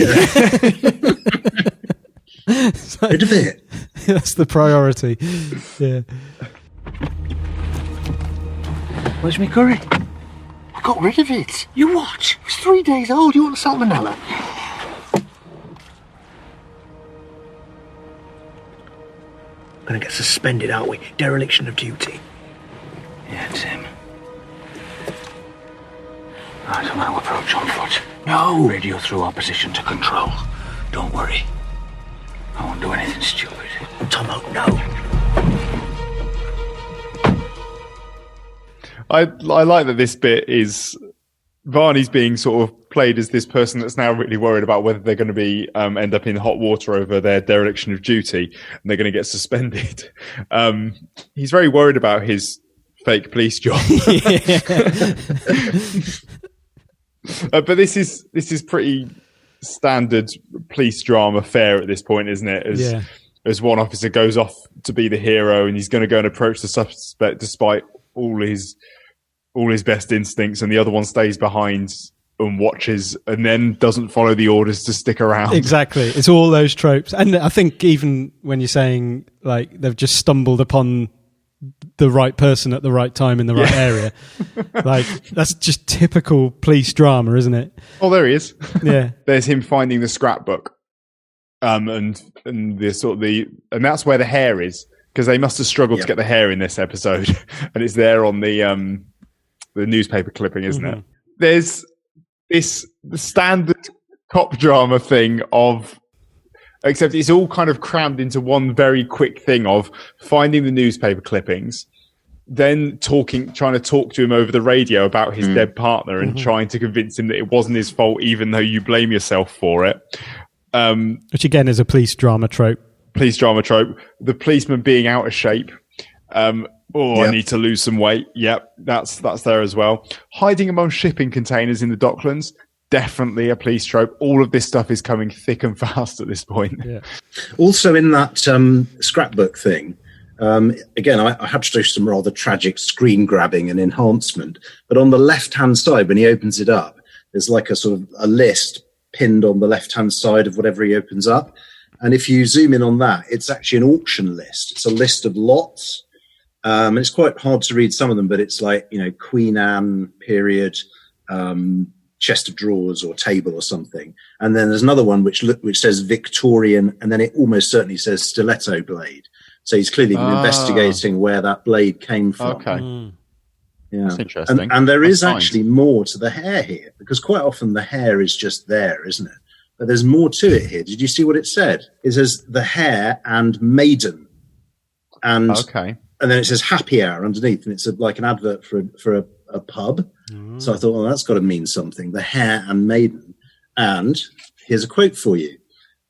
Rid of it. That's the priority. Yeah. Where's my curry? I got rid of it. You what? It was 3 days old. You want salmonella? Gonna get suspended, aren't we? Dereliction of duty. Yeah, Tim. I don't know, approach on foot. No! Radio through opposition to control. Don't worry. I won't do anything stupid. Tomo, no. I like that this bit is Varnie's being sort of played as this person that's now really worried about whether they're going to be end up in hot water over their dereliction of duty and they're going to get suspended. He's very worried about his fake police job. But this is pretty standard police drama fare at this point, isn't it? As one officer goes off to be the hero and he's going to go and approach the suspect despite all his best instincts, and the other one stays behind and watches and then doesn't follow the orders to stick around. Exactly. It's all those tropes. And I think even when you're saying like they've just stumbled upon the right person at the right time in the right area, like that's just typical police drama, isn't it? Oh, there he is. Yeah. There's him finding the scrapbook. And that's where the hair is, because they must have struggled to get the hair in this episode. And it's there on the newspaper clipping, isn't it? There's the standard cop drama thing except it's all kind of crammed into one very quick thing of finding the newspaper clippings, then trying to talk to him over the radio about his dead partner and trying to convince him that it wasn't his fault, even though you blame yourself for it. Which again is a police drama trope. The policeman being out of shape. I need to lose some weight. Yep, that's there as well. Hiding among shipping containers in the Docklands. Definitely a police trope. All of this stuff is coming thick and fast at this point. Yeah. Also in that scrapbook thing, again, I had to do some rather tragic screen grabbing and enhancement. But on the left-hand side, when he opens it up, there's like a sort of a list pinned on the left-hand side of whatever he opens up. And if you zoom in on that, it's actually an auction list. It's a list of lots. And it's quite hard to read some of them, but it's like, Queen Anne period, chest of drawers or table or something. And then there's another one which says Victorian, and then it almost certainly says stiletto blade. So he's clearly been investigating where that blade came from. Okay. Yeah. That's interesting. And there is actually more to the hair here, because quite often the hair is just there, isn't it? But there's more to it here. Did you see what it said? It says the hair and maiden. And then it says happy hour underneath, and it's like an advert for a pub. So I thought, well, that's got to mean something. The hare and maiden. And here's a quote for you.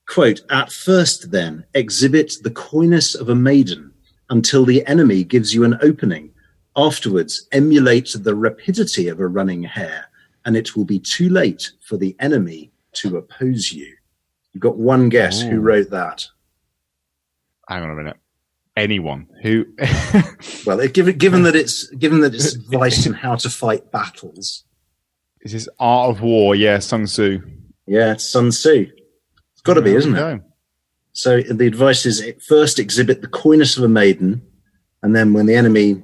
Quote, "At first, then, exhibit the coyness of a maiden until the enemy gives you an opening. Afterwards, emulate the rapidity of a running hare, and it will be too late for the enemy to oppose you." You've got one guess who wrote that. Hang on a minute. Anyone who well, given that it's advice on how to fight battles. This is Art of War, Sun Tzu. Yeah, it's Sun Tzu. It's got to be, isn't it? So the advice is first exhibit the coyness of a maiden, and then when the enemy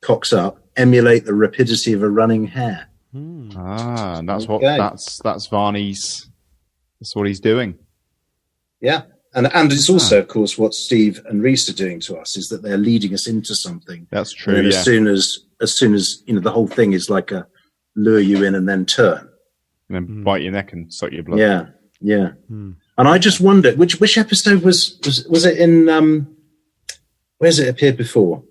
cocks up, emulate the rapidity of a running hare. And that's that's Varnie's. That's what he's doing. Yeah. And it's also, of course, what Steve and Reese are doing to us is that they're leading us into something. That's true. And as soon as the whole thing is like a lure you in and then turn. and then bite your neck and suck your blood. Yeah. And I just wondered which episode was it in? Where's it appeared before?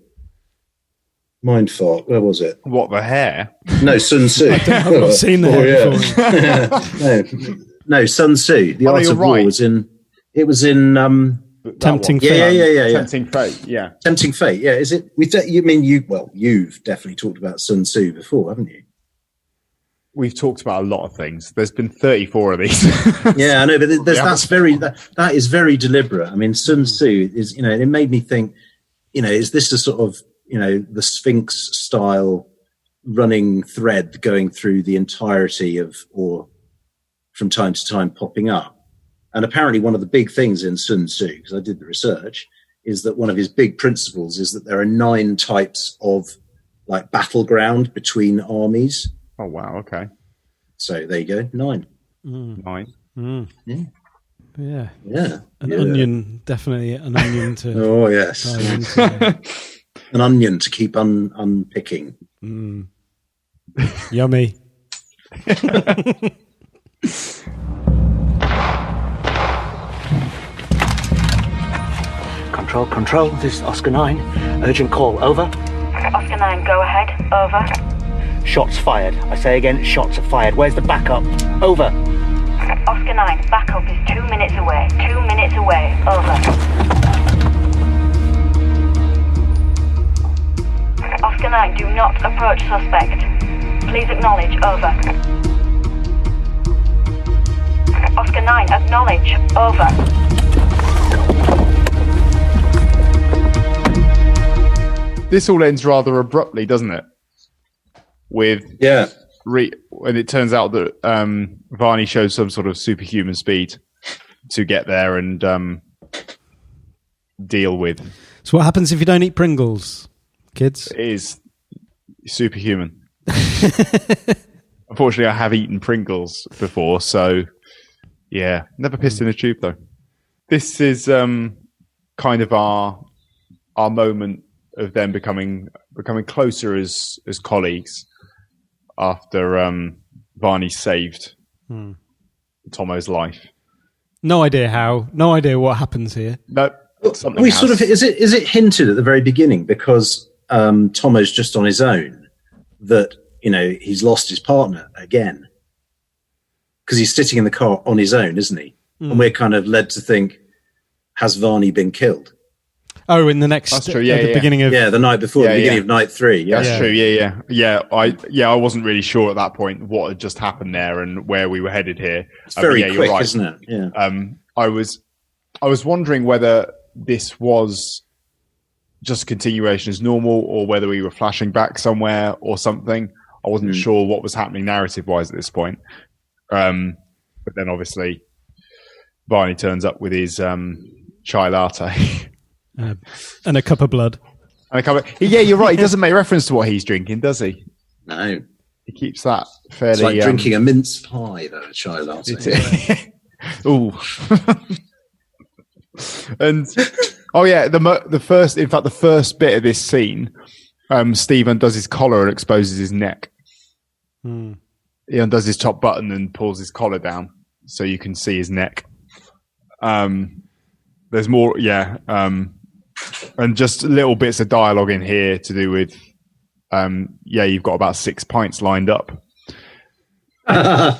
Mind fart. Where was it? What, the hair? No, Sun Tzu. I've not seen the hair before. No, Sun Tzu. The Art of War was in. It was in. Tempting Fate. Yeah. Tempting Fate. Yeah. Tempting Fate. Yeah. Is it? You've definitely talked about Sun Tzu before, haven't you? We've talked about a lot of things. There's been 34 of these. Yeah, I know, but that is very deliberate. I mean, Sun Tzu is, it made me think, is this a sort of, the Sphinx style running thread going through the entirety of, or from time to time popping up? And apparently one of the big things in Sun Tzu, because I did the research, is that one of his big principles is that there are 9 types of like battleground between armies. Oh, wow. Okay. So there you go. 9. 9. Yeah. An onion, definitely an onion to. Oh, yes. An onion to keep unpicking. Yummy. Control. This is Oscar 9. Urgent call. Over. Oscar 9, go ahead. Over. Shots fired. I say again, shots are fired. Where's the backup? Over. Oscar 9, backup is 2 minutes away. 2 minutes away. Over. Oscar 9, do not approach suspect. Please acknowledge. Over. Oscar 9, acknowledge. Over. This all ends rather abruptly, doesn't it? And it turns out that Varnie shows some sort of superhuman speed to get there and deal with. So what happens if you don't eat Pringles, kids? It is superhuman. Unfortunately, I have eaten Pringles before, so yeah, never pissed in a tube though. This is kind of our moment of them becoming closer as colleagues after Varnie saved Tomo's life. No idea how. No idea what happens here. No, is it hinted at the very beginning because Tomo's just on his own that he's lost his partner again because he's sitting in the car on his own, isn't he? And we're kind of led to think, has Varnie been killed? Oh, in the next, that's true. Beginning of the night before, the beginning of night 3. Yeah. That's true. Yeah. I wasn't really sure at that point what had just happened there and where we were headed here. It's very quick, right. Isn't it? Yeah. I was wondering whether this was just a continuation as normal or whether we were flashing back somewhere or something. I wasn't sure what was happening narrative-wise at this point. But then obviously Varnie turns up with his chai latte. And a cup of blood. Yeah, you're right. He doesn't make reference to what he's drinking, does he? No. He keeps that fairly... It's like drinking a mince pie, though, a chai latte. Ooh. And, the first bit of this scene, Steve undoes his collar and exposes his neck. He undoes his top button and pulls his collar down so you can see his neck. There's more, and just little bits of dialogue in here to do with, you've got about 6 pints lined up. Blood.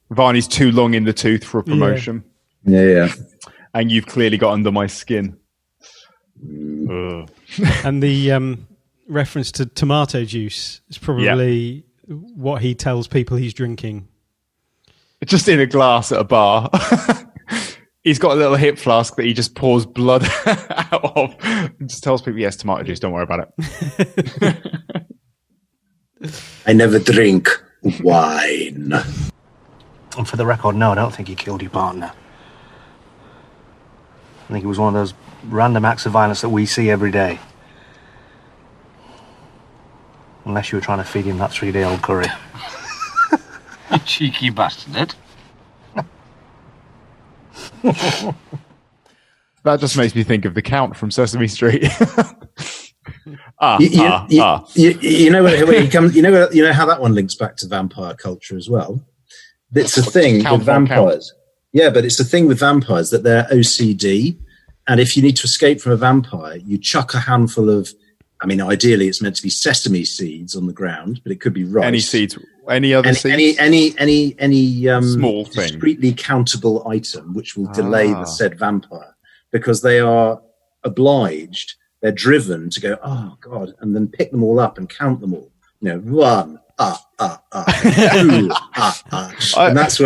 Varnie's too long in the tooth for a promotion. Yeah. And you've clearly got under my skin. And the reference to tomato juice is probably what he tells people he's drinking. Just in a glass at a bar. He's got a little hip flask that he just pours blood out of and just tells people, yes, tomato juice, don't worry about it. I never drink wine. And for the record, no, I don't think he killed your partner. I think it was one of those random acts of violence that we see every day. Unless you were trying to feed him that 3-day-old curry. You cheeky bastard. That just makes me think of the Count from Sesame Street. You know where he comes. You know how that one links back to vampire culture as well. It's a thing with vampires. Yeah, but it's a thing with vampires that they're OCD, and if you need to escape from a vampire, you chuck a handful of. I mean, ideally, it's meant to be sesame seeds on the ground, but it could be rice. Any seeds? Any other seeds? Any small thing, discreetly countable item which will delay the said vampire, because they are obliged. They're driven to go, oh God, and then pick them all up and count them all. You know, 1, 2, and that's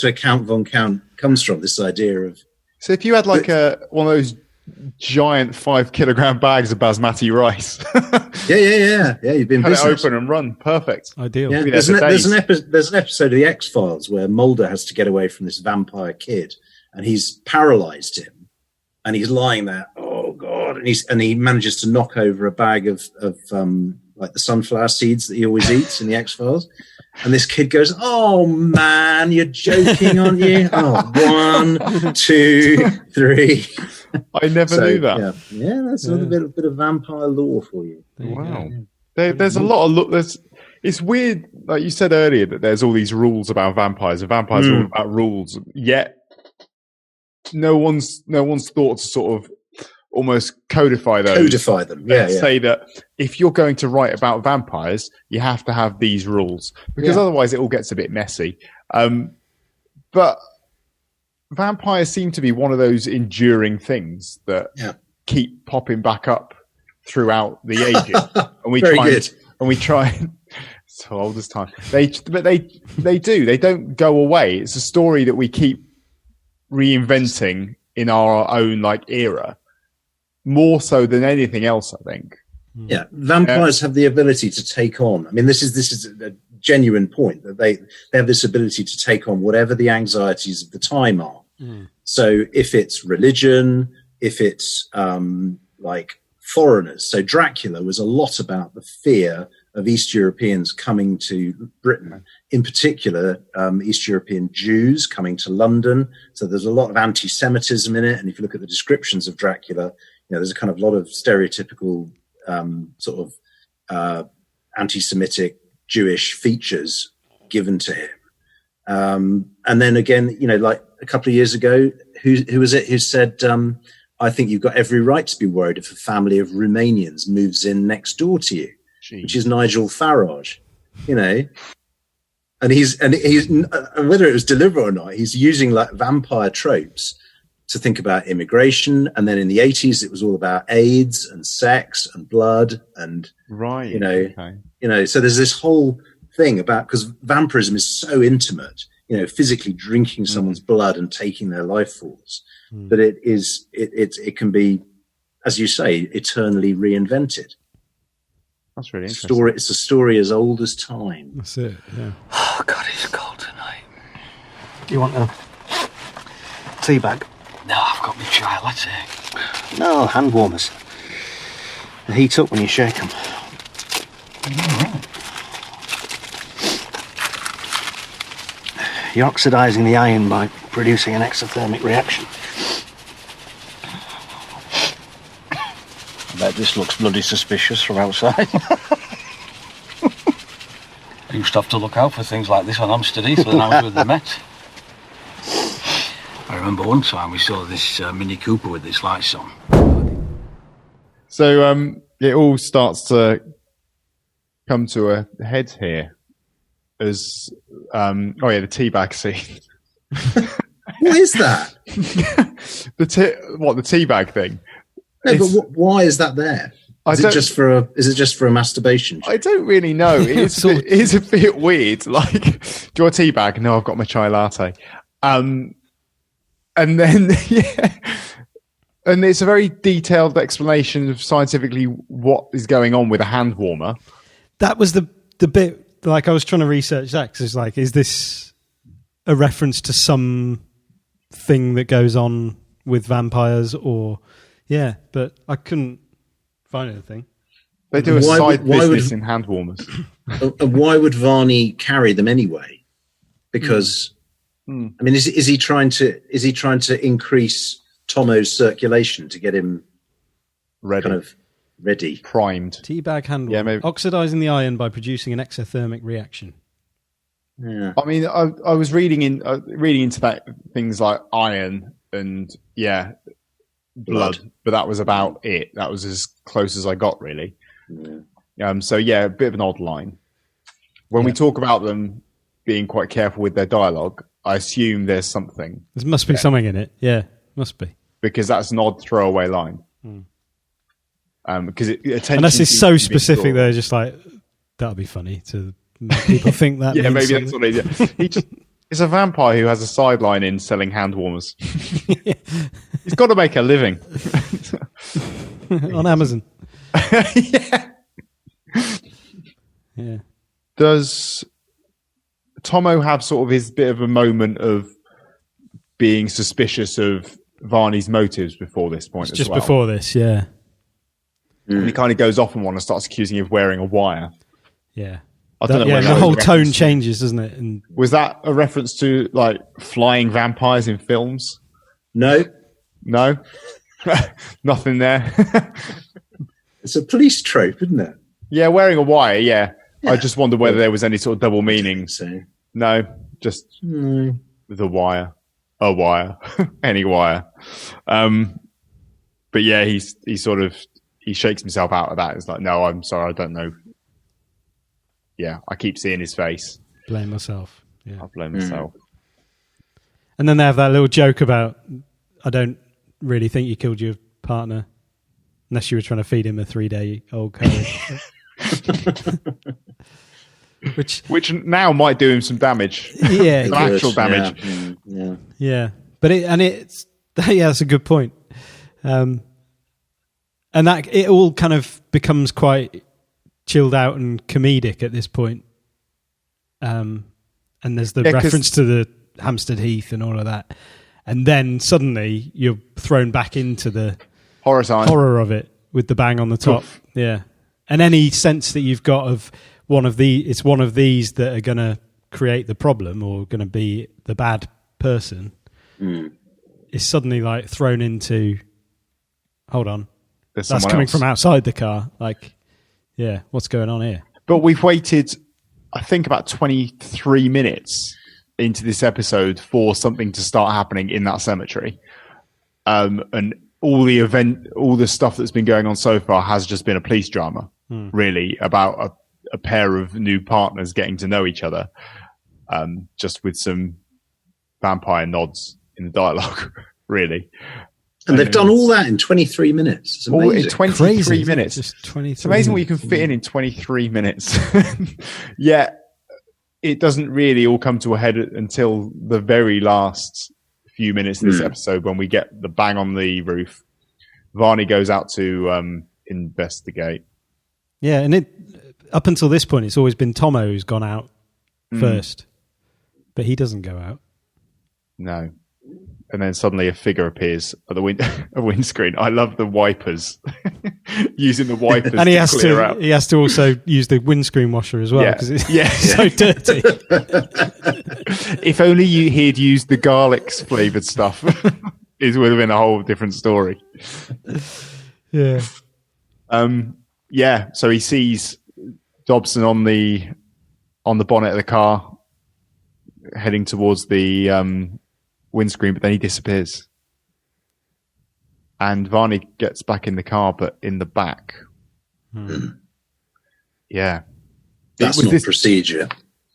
where Count Von Count comes from. This idea of. So if you had like one of those giant 5-kilogram bags of basmati rice, yeah, you've been cut it open and run, perfect, ideal. Yeah, there's an episode of the X-Files where Mulder has to get away from this vampire kid, and he's paralyzed him, and he's lying there. Oh God! And he manages to knock over a bag of like the sunflower seeds that he always eats in the X-Files. And this kid goes, "Oh man, you're joking, aren't you? Oh, 1, 2, 3." I never knew that. Yeah, that's a little bit of vampire lore for you. Wow. There's a lot of it's weird, like you said earlier, that there's all these rules about vampires, and vampires are all about rules. Yet no one's thought to sort of almost codify those. Codify them. Yeah. Say that if you're going to write about vampires, you have to have these rules, because otherwise it all gets a bit messy. But vampires seem to be one of those enduring things that keep popping back up throughout the ages, and we try. So old as time. They do. They don't go away. It's a story that we keep reinventing in our own like era, more so than anything else, I think. Yeah, vampires have the ability to take on. I mean, this is a genuine point, that they have this ability to take on whatever the anxieties of the time are. So if it's religion, if it's like foreigners. So Dracula was a lot about the fear of East Europeans coming to Britain, in particular East European Jews coming to London. So there's a lot of anti-Semitism in it. And if you look at the descriptions of Dracula, there's a kind of lot of stereotypical sort of anti-Semitic Jewish features given to him. And then again, like a couple of years ago, who was it who said, I think you've got every right to be worried if a family of Romanians moves in next door to you, which is Nigel Farage, and he's whether it was deliberate or not, he's using like vampire tropes to think about immigration. And then in the 80s, it was all about AIDS and sex and blood and, so there's this whole thing about, because vampirism is so intimate, physically drinking someone's blood and taking their life force, that it can be, as you say, eternally reinvented. That's really interesting. It's a story as old as time. That's it, yeah. Oh, God, it's cold tonight. You want a tea bag? No, I've got my chai latte. No, hand warmers. They heat up when you shake them. You're oxidising the iron by producing an exothermic reaction. I bet this looks bloody suspicious from outside. I used to have to look out for things like this on Hampstead Heath when I was with the Met. I remember one time we saw this Mini Cooper with its lights on. So it all starts to come to a head here as the teabag scene. What is that? the teabag thing? No, but why is that there? Is it just for a masturbation? I don't really know. It is a bit weird. Like, do you want a teabag? No, I've got my chai latte. And then, and it's a very detailed explanation of scientifically what is going on with a hand warmer. That was the bit, like, I was trying to research that, because it's like, is this a reference to some thing that goes on with vampires, or, but I couldn't find anything. They do a side business in hand warmers. Why would Varnie carry them anyway? Because... I mean, is he trying to increase Tomo's circulation to get him ready? Kind of, Ready. primed. Teabag handle. Yeah, maybe. Oxidizing the iron by producing an exothermic reaction. Yeah. I mean, I was reading into that things like iron and blood, but that was about it. That was as close as I got, really. Yeah. So yeah, a bit of an odd line. When we talk about them being quite careful with their dialogue, I assume there's something. There must be something in it. Yeah, must be. Because that's an odd throwaway line. Because unless it's so specific, they're just like, that'll be funny to make people think that. Yeah, means maybe that's what they do. It's a vampire who has a sideline in selling hand warmers. He's got to make a living on Amazon. Yeah. Does Tomo have sort of his bit of a moment of being suspicious of Varnie's motives before this point? Just before this, yeah. And he kind of goes off on one and starts accusing him of wearing a wire. Yeah. I don't know. Yeah, the whole tone changes, doesn't it? And was that a reference to like flying vampires in films? No. Nothing there. It's a police trope, isn't it? Yeah, wearing a wire. Yeah. I just wondered whether there was any sort of double meaning. So. No, just the wire, a wire, any wire. But yeah, he shakes himself out of that. It's like, no, I'm sorry, I don't know. Yeah, I keep seeing his face. Blame myself. Yeah, I blame myself. And then they have that little joke about, I don't really think you killed your partner unless you were trying to feed him a 3-day-old curry. Which now might do him some damage. Yeah, some actual damage. Yeah. But it's that's a good point. And that it all kind of becomes quite chilled out and comedic at this point. And there's the reference to the Hampstead Heath and all of that. And then suddenly you're thrown back into the horror of it with the bang on the top. Oof. Yeah. And any sense that you've got of one of these that are going to create the problem or going to be the bad person is suddenly like thrown into, hold on, that's coming from outside the car. Like, yeah, what's going on here? But we've waited, I think, about 23 minutes into this episode for something to start happening in that cemetery. And all the stuff that's been going on so far has just been a police drama, really, about a pair of new partners getting to know each other, just with some vampire nods in the dialogue, really. And they've done all that in 23 minutes. It's amazing. In 23 minutes. Just 23 it's amazing what you can fit in 23 minutes. Yeah, it doesn't really all come to a head until the very last few minutes of this episode when we get the bang on the roof. Varnie goes out to investigate. Yeah, and up until this point, it's always been Tomo who's gone out first, but he doesn't go out. No. And then suddenly a figure appears at the windscreen. I love the wipers. Using the wipers and he to has clear out. He has to also use the windscreen washer as well because it's so dirty. If only he'd used the garlics flavoured stuff, it would have been a whole different story. Yeah. Yeah, so he sees Dobson on the bonnet of the car heading towards the windscreen, but then he disappears. And Varnie gets back in the car, but in the back. Yeah. That's not procedure.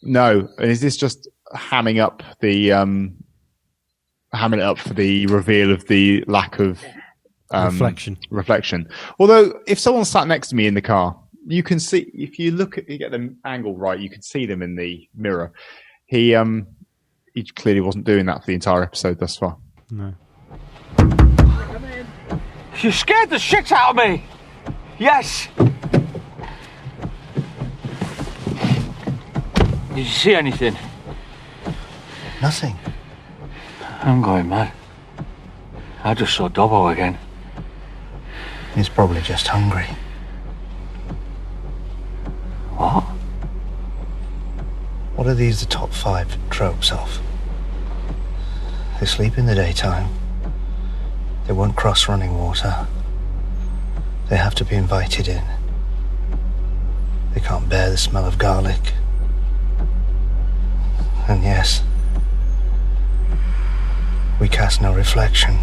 No. And is this just hamming it up for the reveal of the lack of reflection? Although, if someone sat next to me in the car, you can see, if you get the angle right, you can see them in the mirror. He clearly wasn't doing that for the entire episode thus far. No. You scared the shit out of me! Yes! Did you see anything? Nothing. I'm going mad. I just saw Dobbo again. He's probably just hungry. What? What are these the top 5 tropes of? They sleep in the daytime. They won't cross running water. They have to be invited in. They can't bear the smell of garlic. And yes, we cast no reflection.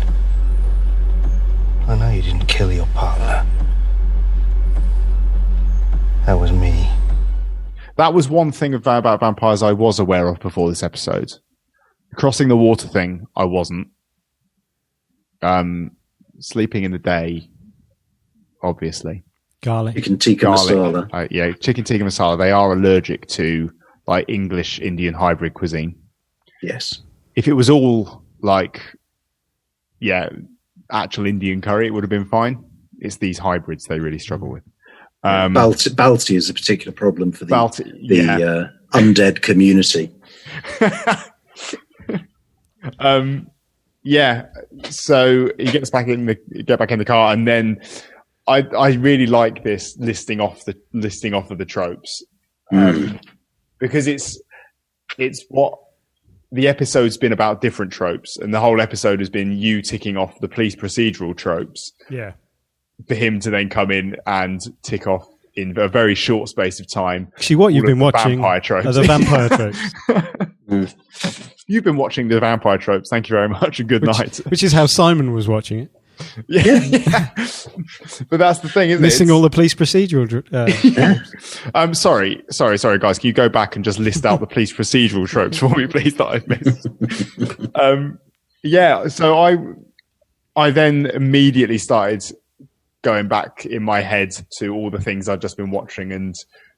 I know you didn't kill your partner. That was me. That was one thing about vampires I was aware of before this episode. Crossing the water thing, I wasn't. Sleeping in the day, obviously. Garlic. Chicken tikka masala. Yeah, chicken tikka masala. They are allergic to like English Indian hybrid cuisine. Yes. If it was all like, actual Indian curry, it would have been fine. It's these hybrids they really struggle with. Balti is a particular problem for the undead community. So he gets back in the car, and then I really like this listing off of the tropes, because it's what the episode's been about, different tropes, and the whole episode has been you ticking off the police procedural tropes. Yeah. For him to then come in and tick off in a very short space of time. Actually, what you've been watching are the vampire tropes. You've been watching the vampire tropes. Thank you very much, and good night. Which is how Simon was watching it. Yeah. But that's the thing, isn't Missing all the police procedural. Sorry, guys. Can you go back and just list out the police procedural tropes for me, please, that I've missed? So I then immediately started going back in my head to all the things I'd just been watching and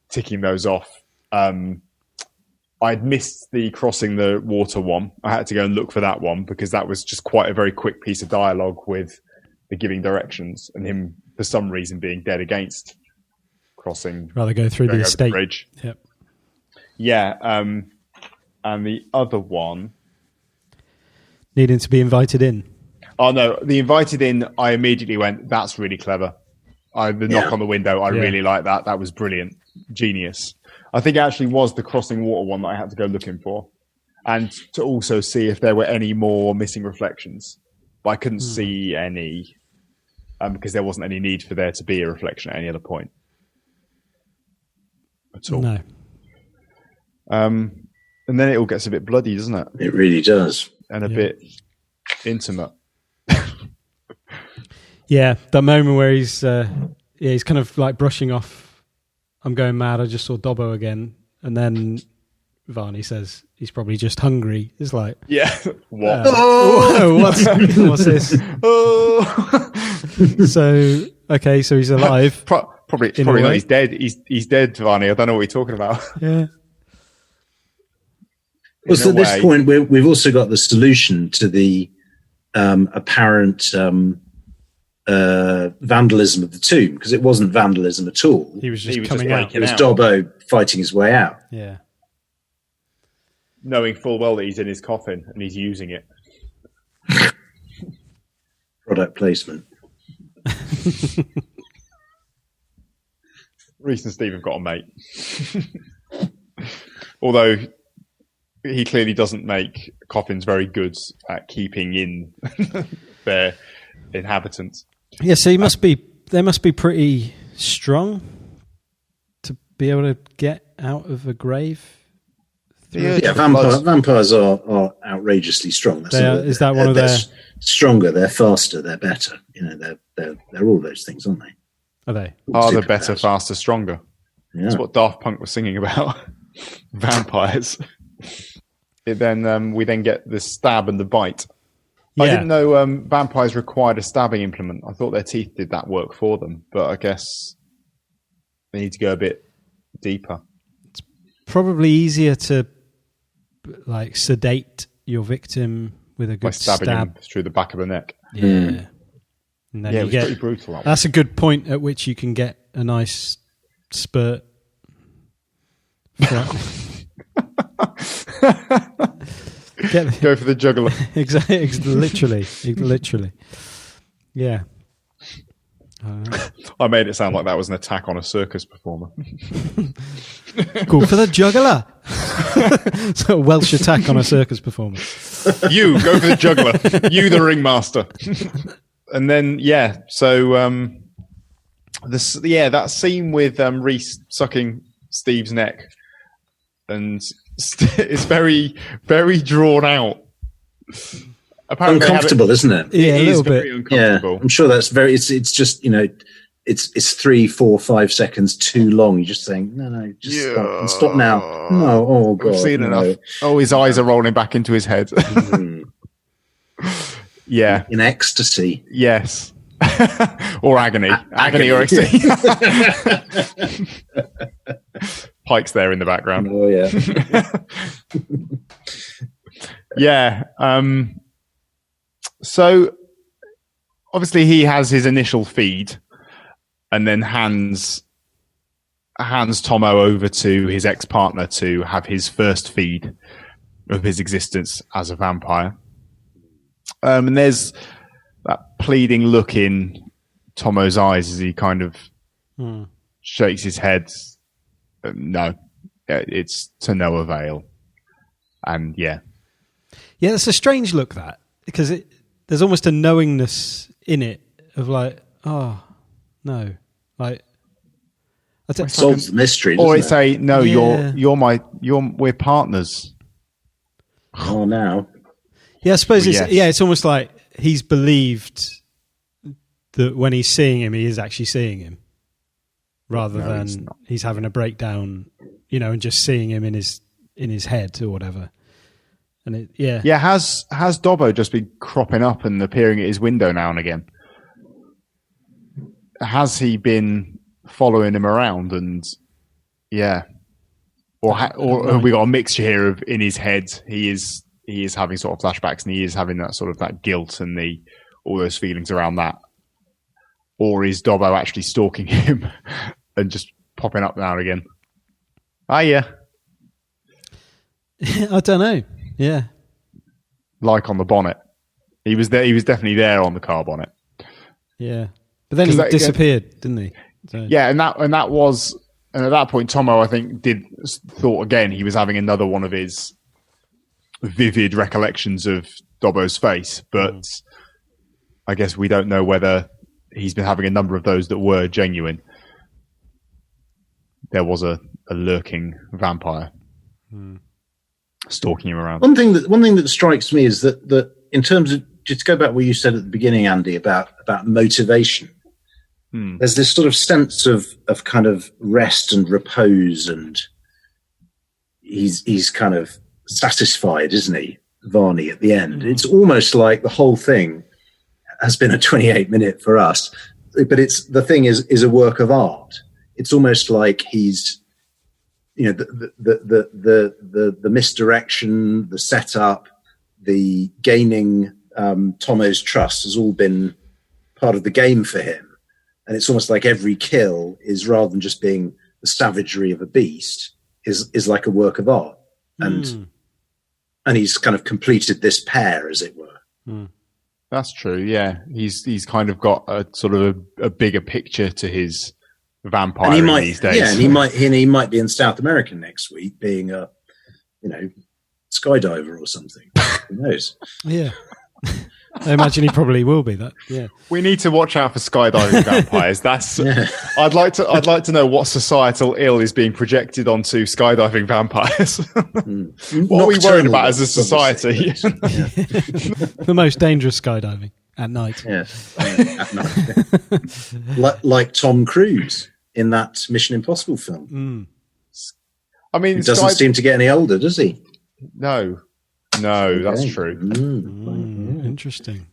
ticking those off. I'd missed the crossing the water one. I had to go and look for that one because that was just quite a very quick piece of dialogue with the giving directions and him, for some reason, being dead against crossing. Rather go through the estate. Bridge. Yep. Yeah. And the other one, needing to be invited in. Oh, no. The invited in, I immediately went, that's really clever. The knock on the window, I really like that. That was brilliant. Genius. I think it actually was the crossing water one that I had to go looking for. And to also see if there were any more missing reflections. But I couldn't see any, because there wasn't any need for there to be a reflection at any other point. At all. No. And then it all gets a bit bloody, doesn't it? It really does. And a bit intimate. Yeah, that moment where he's kind of like brushing off, I'm going mad, I just saw Dobbo again. And then Varnie says he's probably just hungry. It's like... Yeah. What? What's this? So he's alive. Probably not. He's dead. He's dead, Varnie. I don't know what you're talking about. Yeah. Well, so at this point, we've also got the solution to the apparent vandalism of the tomb, because it wasn't vandalism at all. He was just coming out. It was Dobbo fighting his way out. Yeah. Knowing full well that he's in his coffin and he's using it. Product placement. Reese and Steve have got a mate. Although he clearly doesn't make coffins very good at keeping in their inhabitants. Yeah, so they must be pretty strong to be able to get out of a grave. Yeah, vampires are outrageously strong. Is that one of their stronger? They're faster. They're better. You know, they're all those things, aren't they? Are they? They're better, faster, stronger. Yeah. That's what Daft Punk was singing about. Vampires. We then get the stab and the bite. Yeah. I didn't know vampires required a stabbing implement. I thought their teeth did that work for them, but I guess they need to go a bit deeper. It's probably easier to like sedate your victim with a good by stabbing stab him through the back of the neck. Yeah. And then it was pretty brutal. That's a good point at which you can get a nice spurt. Go for the jugular. Exactly. Literally. Yeah. I made it sound like that was an attack on a circus performer. Go for the jugular. So a Welsh attack on a circus performer. You go for the jugular. You the ringmaster. And then that scene with Reese sucking Steve's neck, and it's very, very drawn out. Apparently uncomfortable, isn't it? Yeah, it a is little very bit. uncomfortable. Yeah, I'm sure that's very. It's just it's 3, 4, 5 seconds too long. You're just saying no, just stop and stop now. No, oh god, We've seen enough. Oh, his eyes are rolling back into his head. Yeah, in ecstasy. Yes. Or agony. Agony or ecstasy. Pike's there in the background. Oh, yeah. Yeah. So, obviously, he has his initial feed and then hands Tomo over to his ex-partner to have his first feed of his existence as a vampire. And there's that pleading look in Tomo's eyes as he kind of shakes his head. No, it's to no avail. And yeah, it's a strange look, that, because there's almost a knowingness in it of like, oh no, like it solves the mystery. Or it's it? we're partners. Oh, now. Yeah, I suppose it's almost like he's believed that when he's seeing him, he is actually seeing him, rather than he's having a breakdown, and just seeing him in his head or whatever. And has Dobbo just been cropping up and appearing at his window now and again? Has he been following him around? And or have we got a mixture here of in his head he is having sort of flashbacks and he is having that sort of that guilt and all those feelings around that? Or is Dobbo actually stalking him and just popping up now and again? Yeah. I don't know. Yeah. Like on the bonnet. He was there. He was definitely there on the car bonnet. Yeah. But then he disappeared, didn't he? So. Yeah, and at that point, Tomo, I think, thought again he was having another one of his vivid recollections of Dobbo's face, but I guess we don't know whether he's been having a number of those that were genuine. There was a lurking vampire stalking him around. One thing that strikes me is that in terms of, just to go back to what you said at the beginning, Andy, about motivation. There's this sort of sense of kind of rest and repose, and he's kind of satisfied, isn't he, Varnie, at the end? It's almost like the whole thing has been a 28-minute for us, but the thing is a work of art. It's almost like he's, the misdirection, the setup, the gaining Tomo's trust has all been part of the game for him. And it's almost like every kill is, rather than just being the savagery of a beast, is like a work of art. And he's kind of completed this pair, as it were. That's true. Yeah, he's kind of got a sort of a bigger picture to his vampire these days. Yeah, and he might be in South America next week, being a skydiver or something. Who knows? Yeah. I imagine he probably will be that. Yeah. We need to watch out for skydiving vampires. That's. I'd like to know what societal ill is being projected onto skydiving vampires. What are we worried about as a society? The most dangerous skydiving at night. Yeah, at night. like Tom Cruise in that Mission Impossible film. I mean, he doesn't seem to get any older, does he? No, that's true. Interesting.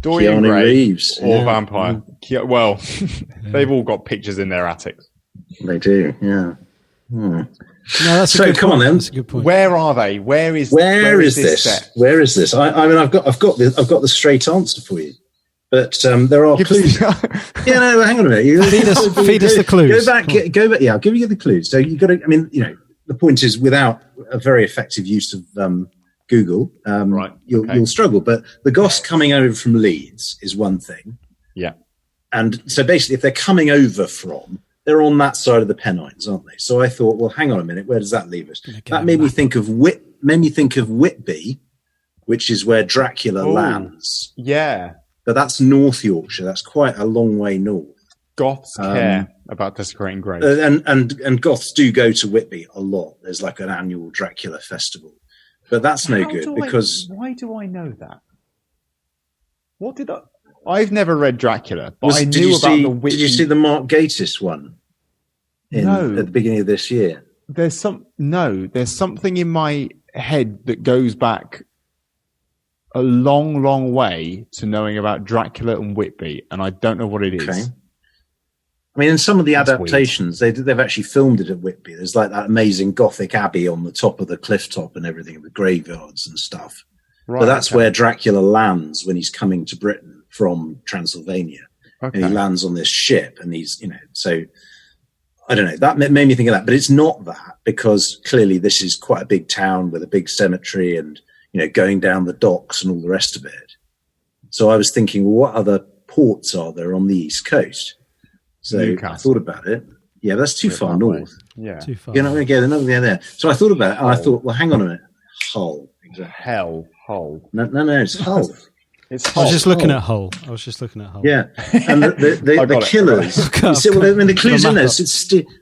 Dorian Gray Reeves or vampire. Well, they've all got pictures in their attics. They do, yeah. No, that's so come on then. That's a good point. Where are they? Where is this set? Where is this? I mean, I've got the straight answer for you, but there are clues. Yeah, no, hang on a minute. Feed us the clues. Go back. Yeah, I'll give you the clues. So you got to. I mean, the point is, without a very effective use of Google, you'll struggle. But the Goss coming over from Leeds is one thing. Yeah. And so basically, if they're coming over from, they're on that side of the Pennines, aren't they? So I thought, well, hang on a minute, where does that leave us? That made me think of Whitby, which is where Dracula lands. Yeah. But that's North Yorkshire. That's quite a long way north. Goths care about desecrating graves. And Goths do go to Whitby a lot. There's like an annual Dracula festival. But that's no good because... Why do I know that? What did I... I've never read Dracula, but I knew about the Whitby... Did you see the Mark Gatiss one? At the beginning of this year? There's something in my head that goes back a long, long way to knowing about Dracula and Whitby, and I don't know what it is. Okay. I mean, in some of the adaptations, they've actually filmed it at Whitby. There's like that amazing Gothic abbey on the top of the cliff top and everything, the graveyards and stuff. Right, but that's where Dracula lands when he's coming to Britain from Transylvania. Okay. And he lands on this ship, and he's, so I don't know. That made me think of that, but it's not that, because clearly this is quite a big town with a big cemetery and, going down the docks and all the rest of it. So I was thinking, well, what other ports are there on the East Coast? So Newcastle. I thought about it. Yeah, that's too far north. Yeah. Too far. They're not going there. So I thought about it, and I thought, well, hang on a minute. Hull. Exactly. Hull. No, it's Hull. It's Hull. I was just looking at Hull. Yeah. And the killers. You see, well, I mean, the clue's in there.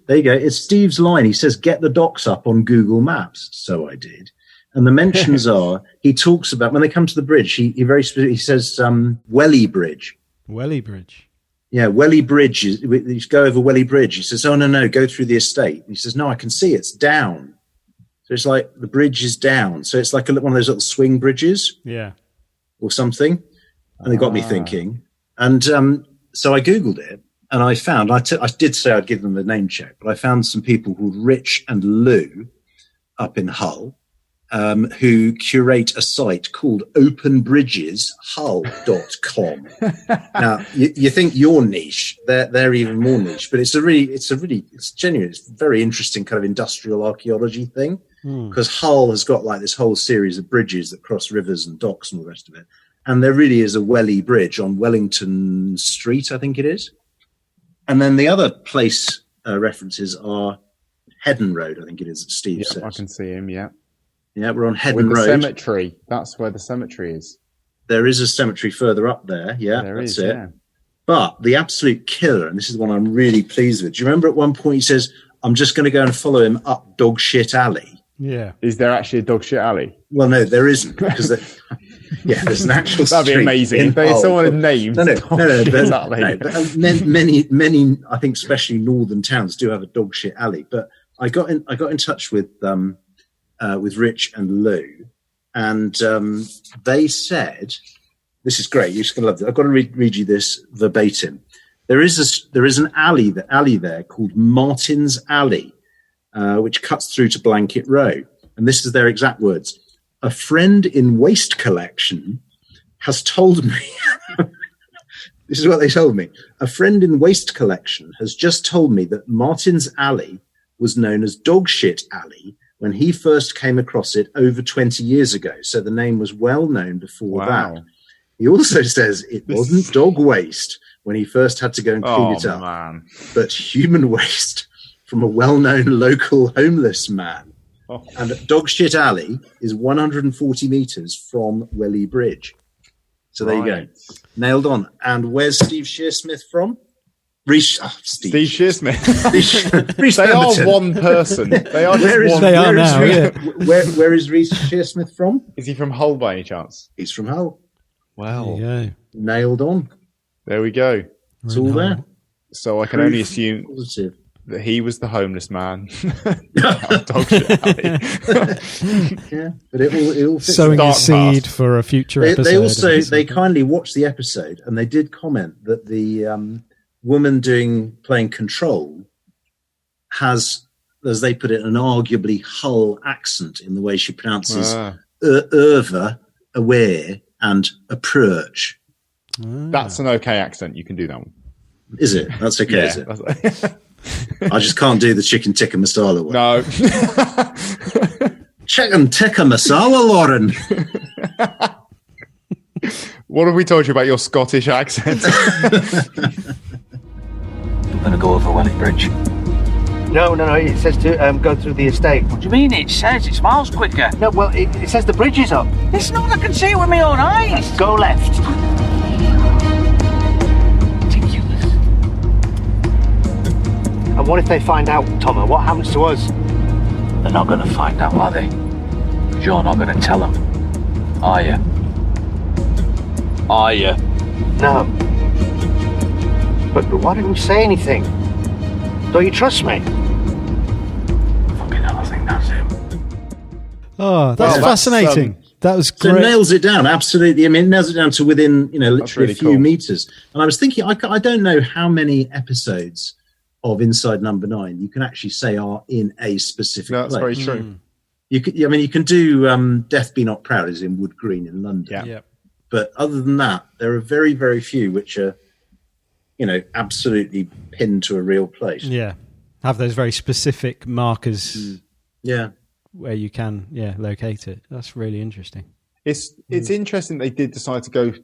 There you go. It's Steve's line. He says, get the docks up on Google Maps. So I did. And the mentions are, he talks about, when they come to the bridge, he says, Welly Bridge. Welly Bridge. Yeah, Welly Bridge. You go over Welly Bridge. He says, oh, no, go through the estate. And he says, no, I can see it's down. So it's like the bridge is down. So it's like one of those little swing bridges. Yeah. Or something. And it got me thinking. And so I Googled it, and I found, I did say I'd give them the name check, but I found some people called Rich and Lou up in Hull, who curate a site called openbridgeshull.com. Now, you think you're niche, they're even more niche, but it's genuine, it's a very interesting kind of industrial archaeology thing, because Hull has got like this whole series of bridges that cross rivers and docks and all the rest of it. And there really is a Welly Bridge on Wellington Street, I think it is. And then the other place references are Heddon Road, I think it is, that Steve says. I can see him, yeah. Yeah, we're on Heddon Road. Cemetery. That's where the cemetery is. There is a cemetery further up there. Yeah, that's it. Yeah. But the absolute killer, and this is the one I'm really pleased with. Do you remember at one point he says, I'm just going to go and follow him up Dog Shit Alley? Yeah. Is there actually a Dog Shit Alley? Well, no, there isn't. Because there's an actual That'd be amazing. If there's someone named No. Many, I think, especially northern towns do have a Dog Shit Alley. But I got in touch with Rich and Lou, and they said, "This is great. You're just going to love this. I've got to read you this verbatim. There is an alley there called Martin's Alley, which cuts through to Blanket Row, and this is their exact words: a friend in waste collection has told me." This is what they told me. A friend in waste collection has just told me that Martin's Alley was known as Dog Shit Alley when he first came across it over 20 years ago. So the name was well known before that. He also says it wasn't dog waste when he first had to go and clean it up, but human waste from a well-known local homeless man. Oh. And Dog Shit Alley is 140 meters from Welly Bridge. So there you go. Nailed on. And where's Steve Shearsmith from? Steve Shearsmith. They are one person. They are where is Reece Shearsmith from? Is he from Hull by any chance? He's from Hull. Wow. Nailed on. There we go. It's all there. So I can only assume that he was the homeless man. Dog Shit Alley. Yeah, but it all fits. Sowing a seed for a future episode. They kindly watched the episode, and they did comment that the woman playing Control has, as they put it, an arguably Hull accent in the way she pronounces over, aware, and approach. That's an okay accent. You can do that one. Is it? That's okay, is it? I just can't do the chicken tikka masala one. No. Chicken tikka masala, Lauren. What have we told you about your Scottish accent? I'm going to go over Welly Bridge. No. It says to go through the estate. What do you mean? It says it's miles quicker. No, well, it says the bridge is up. It's not. I can see it with my own eyes. Go left. Ridiculous. What if they find out, Tomo? What happens to us? They're not going to find out, are they? You're not going to tell them, are you? Are you? No. But why didn't you say anything? Don't you trust me? Fucking hell, I think that's him. Oh, that's fascinating. That was So great. it nails it down, absolutely. I mean, it nails it down to within, literally really a few cool. meters. And I was thinking, I don't know how many episodes of Inside Number 9 you can actually say are in a specific No, that's very place. true. You can do Death Be Not Proud is in Wood Green in London. Yeah. But other than that, there are very, very few which are, absolutely pinned to a real place. Yeah. Have those very specific markers Yeah. where you can, locate it. That's really interesting. It's interesting they did decide to go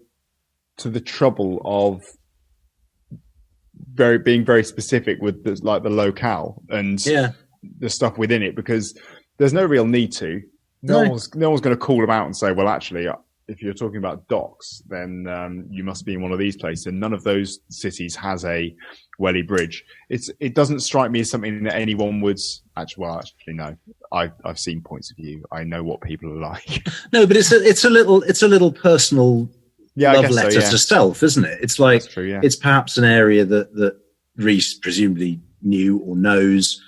to the trouble of being very specific with the locale and the stuff within it, because there's no real need to. No one's going to call them out and say, well, actually, if you're talking about docks, then you must be in one of these places. And none of those cities has a Welly Bridge. It doesn't strike me as something that anyone would actually no. I've seen points of view. I know what people are like. No, but it's a little personal love letter to self, isn't it? It's like That's true, yeah. It's perhaps an area that Reese presumably knew or knows.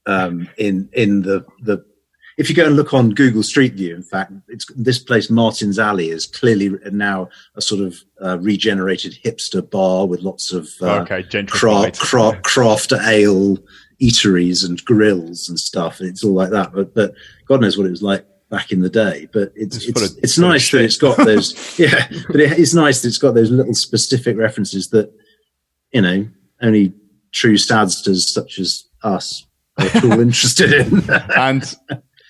In the if you go and look on Google Street View, in fact, this place Martin's Alley is clearly now a sort of regenerated hipster bar with lots of craft ale eateries and grills and stuff. It's all like that, but God knows what it was like back in the day. But it's nice that it's got those. Yeah, but it's nice that it's got those little specific references that only true sadsters such as us are all interested in. And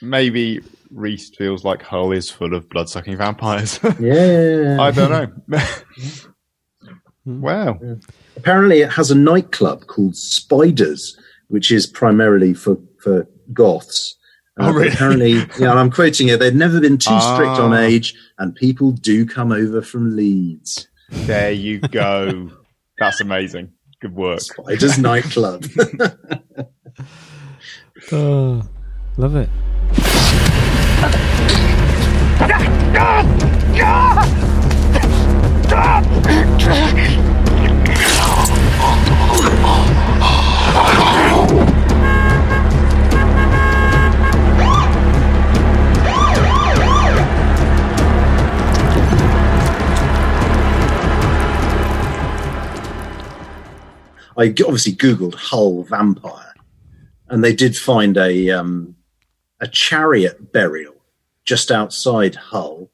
maybe Reese feels like Hull is full of blood-sucking vampires. Yeah. I don't know. Wow. Yeah. Apparently it has a nightclub called Spiders, which is primarily for goths. Really? Apparently, and I'm quoting it, they've never been too strict on age, and people do come over from Leeds. There you go. That's amazing. Good work. Spiders nightclub. Oh, love it. I obviously Googled Hull vampire, and they did find a chariot burial just outside Hull,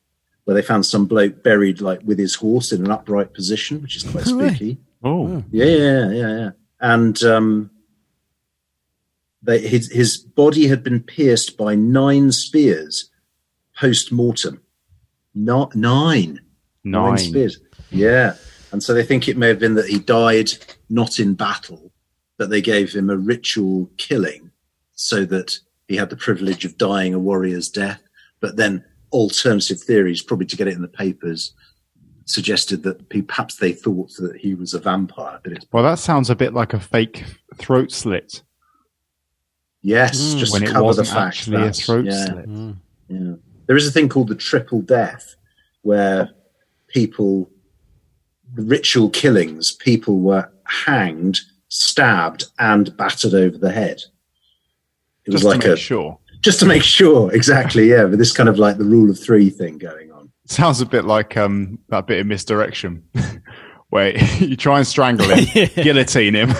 where they found some bloke buried like with his horse in an upright position, which is quite spooky. Oh, yeah. And his body had been pierced by 9 spears post mortem. Not nine spears. Yeah. And so they think it may have been that he died not in battle, but they gave him a ritual killing so that he had the privilege of dying a warrior's death. But then alternative theories, probably to get it in the papers, suggested that perhaps they thought that he was a vampire. But that sounds a bit like a fake throat slit. Yes, just when to it cover wasn't the fact actually a throat slit. Yeah. There is a thing called the triple death, where ritual killings, people were hanged, stabbed, and battered over the head. It was just to make sure, exactly, yeah. But this kind of like the rule of 3 thing going on. Sounds a bit like that bit of Misdirection, where you try and strangle him, guillotine him,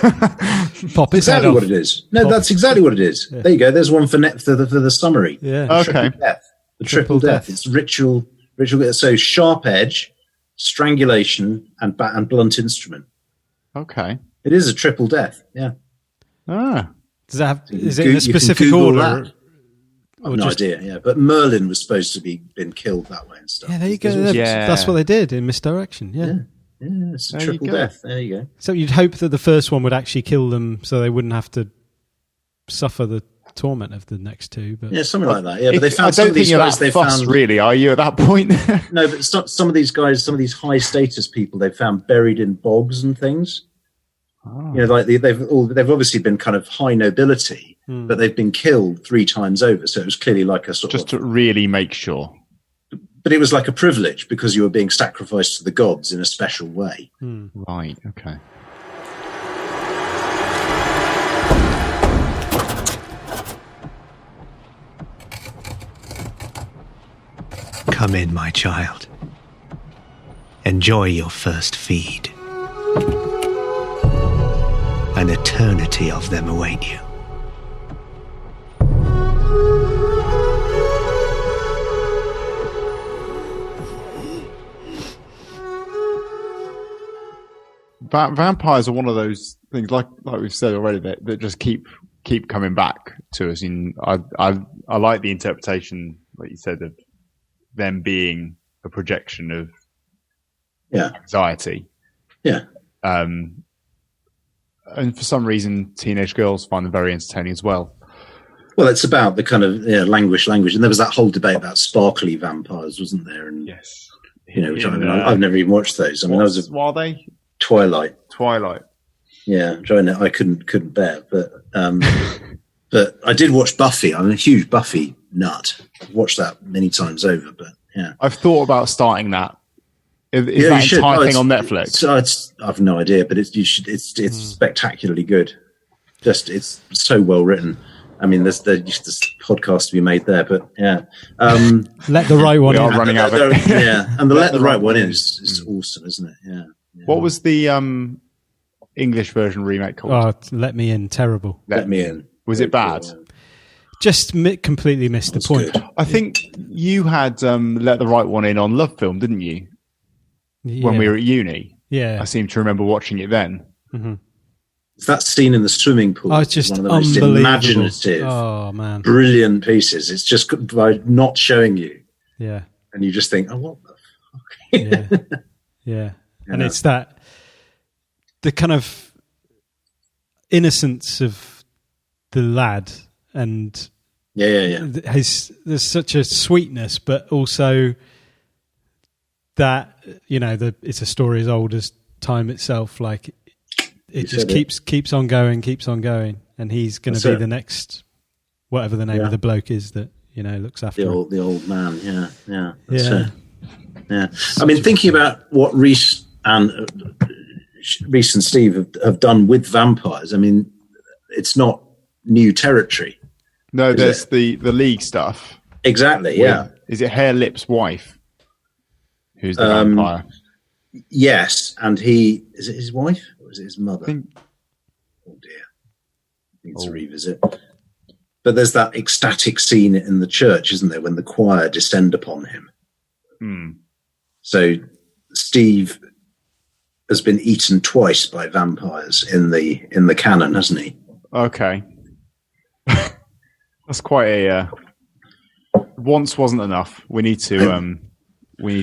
pop his head exactly off. what it is. No, that's exactly what it is. Yeah. There you go. There's one for the summary. Yeah. Okay. The triple death. It's ritual. So sharp edge, strangulation, and blunt instrument. Okay. It is a triple death. Yeah. Ah. Does that is it in a specific order? I've no idea, yeah. But Merlin was supposed to be been killed that way and stuff. Yeah, there you go. That's what they did in Misdirection, yeah. Yeah, it's a triple death. There you go. So you'd hope that the first one would actually kill them so they wouldn't have to suffer the torment of the next 2. But something like that, yeah. But they found some of these guys they found... really, are you, at that point? No, but some of these guys, some of these high-status people they found buried in bogs and things. You know, like they've obviously been kind of high nobility, but they've been killed 3 times over. So it was clearly like a sort just to really make sure. But it was like a privilege because you were being sacrificed to the gods in a special way. Right. Okay. Come in, my child. Enjoy your first feed. An eternity of them await you. Vampires are one of those things, like we've said already, that just keep coming back to us. I like the interpretation, like you said, of them being a projection of anxiety. Yeah. And for some reason, teenage girls find them very entertaining as well. Well, it's about the kind of language, and there was that whole debate about sparkly vampires, wasn't there? And yes, you know, which I've never even watched those. I mean, what are they? Twilight. Yeah, I couldn't bear, but but I did watch Buffy. I'm a huge Buffy nut. I've watched that many times over, but yeah, I've thought about starting that. Is that entire thing on Netflix? I've no idea, but it's spectacularly good. Just it's so well written. I mean, there's this podcast to be made there, but yeah. Let the right one in. We are running out of it. Yeah, and let the right one in is awesome, isn't it? Yeah. What was the English version remake called? Oh, Let Me In, terrible. Let Me In. Was it bad? Cool, yeah. Just completely missed the point. Good. I think you had Let the Right One In on Love Film, didn't you? Yeah. When we were at uni. Yeah. I seem to remember watching it then. Mm-hmm. It's that scene in the swimming pool. Oh, it's just one of the most imaginative, brilliant pieces. It's just by not showing you. Yeah. And you just think, oh, what the fuck? Yeah. And it's the kind of innocence of the lad, and there's such a sweetness, but also that, you know, it's a story as old as time itself. Like it just keeps on going, and he's going to be the next, whatever the name of the bloke is that, you know, looks after the old man. Yeah. Yeah. I mean, thinking about what Reese and Steve have done with vampires, I mean, it's not new territory. No, there's the League stuff. Exactly, yeah. Is it Hare Lip's wife who's the vampire? Yes, and is it his wife or is it his mother? Oh dear. I need to revisit. But there's that ecstatic scene in the church, isn't there, when the choir descend upon him. So Steve has been eaten twice by vampires in the canon, hasn't he? Okay. That's quite a once wasn't enough. We need to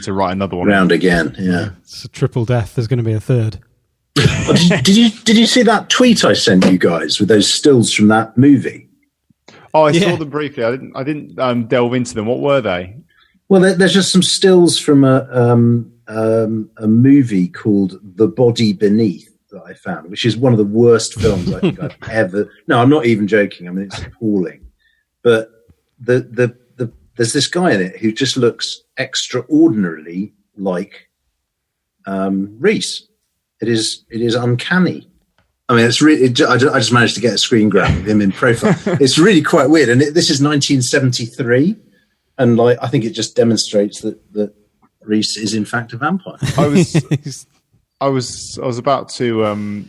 write another one. Round again, yeah. It's a triple death. There's going to be a third. Did you see that tweet I sent you guys with those stills from that movie? Oh, I saw them briefly. I didn't delve into them. What were they? Well, there's just some stills from a movie called The Body Beneath that I found, which is one of the worst films I think I've ever. No, I'm not even joking. I mean, it's appalling. But there's this guy in it who just looks extraordinarily like Reese. It is uncanny. I mean, it's really. I just managed to get a screen grab of him in profile. It's really quite weird. And this is 1973, and like I think it just demonstrates that Reese is in fact a vampire. I was about to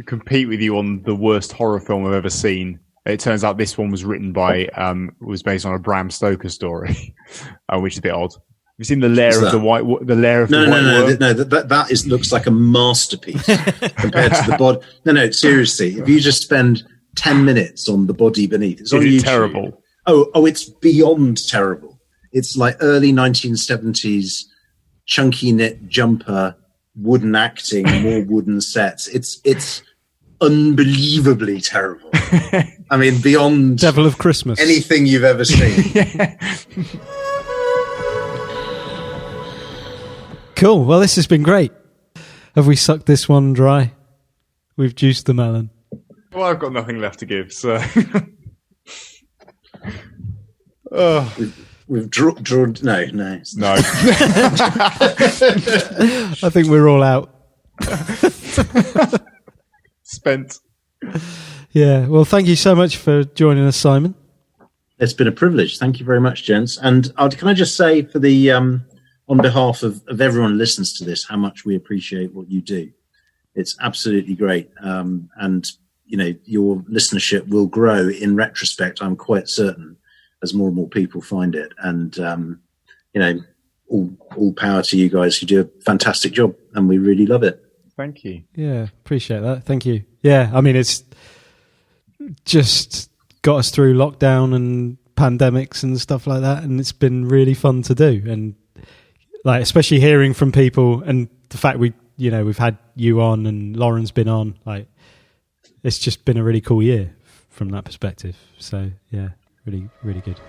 compete with you on the worst horror film I've ever seen. It turns out this one was written by was based on a Bram Stoker story, which is a bit odd. Have you seen the Lair of the White? The Lair of the White Worm? No. That looks like a masterpiece compared to the body. No. Seriously, if you just spend 10 minutes on The Body Beneath, it's on YouTube. Terrible. Oh, it's beyond terrible. It's like early 1970s chunky knit jumper, wooden acting, more wooden sets. It's unbelievably terrible. I mean, beyond Devil of Christmas, anything you've ever seen. Cool. Well, this has been great. Have we sucked this one dry? We've juiced the melon. Well, I've got nothing left to give, so. Oh. We've drawn. No. No. I think we're all out. Spent. Yeah. Well, thank you so much for joining us, Simon. It's been a privilege. Thank you very much, gents. And can I just say, for the on behalf of everyone who listens to this, how much we appreciate what you do. It's absolutely great. And your listenership will grow in retrospect, I'm quite certain, as more and more people find it. And all power to you guys who do a fantastic job, and we really love it. Thank you. Yeah, appreciate that. Thank you. Yeah, I mean, it's just got us through lockdown and pandemics and stuff like that, and it's been really fun to do. And like, especially hearing from people, and the fact we've had you on and Lauren's been on, like, it's just been a really cool year from that perspective. So yeah, really, really good.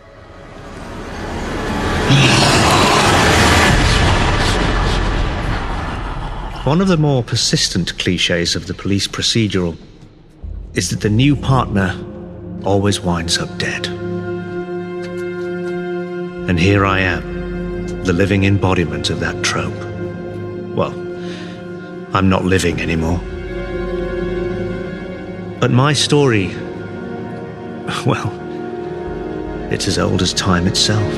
One of the more persistent cliches of the police procedural is that the new partner always winds up dead. And here I am, the living embodiment of that trope. Well, I'm not living anymore. But my story, well, it's as old as time itself.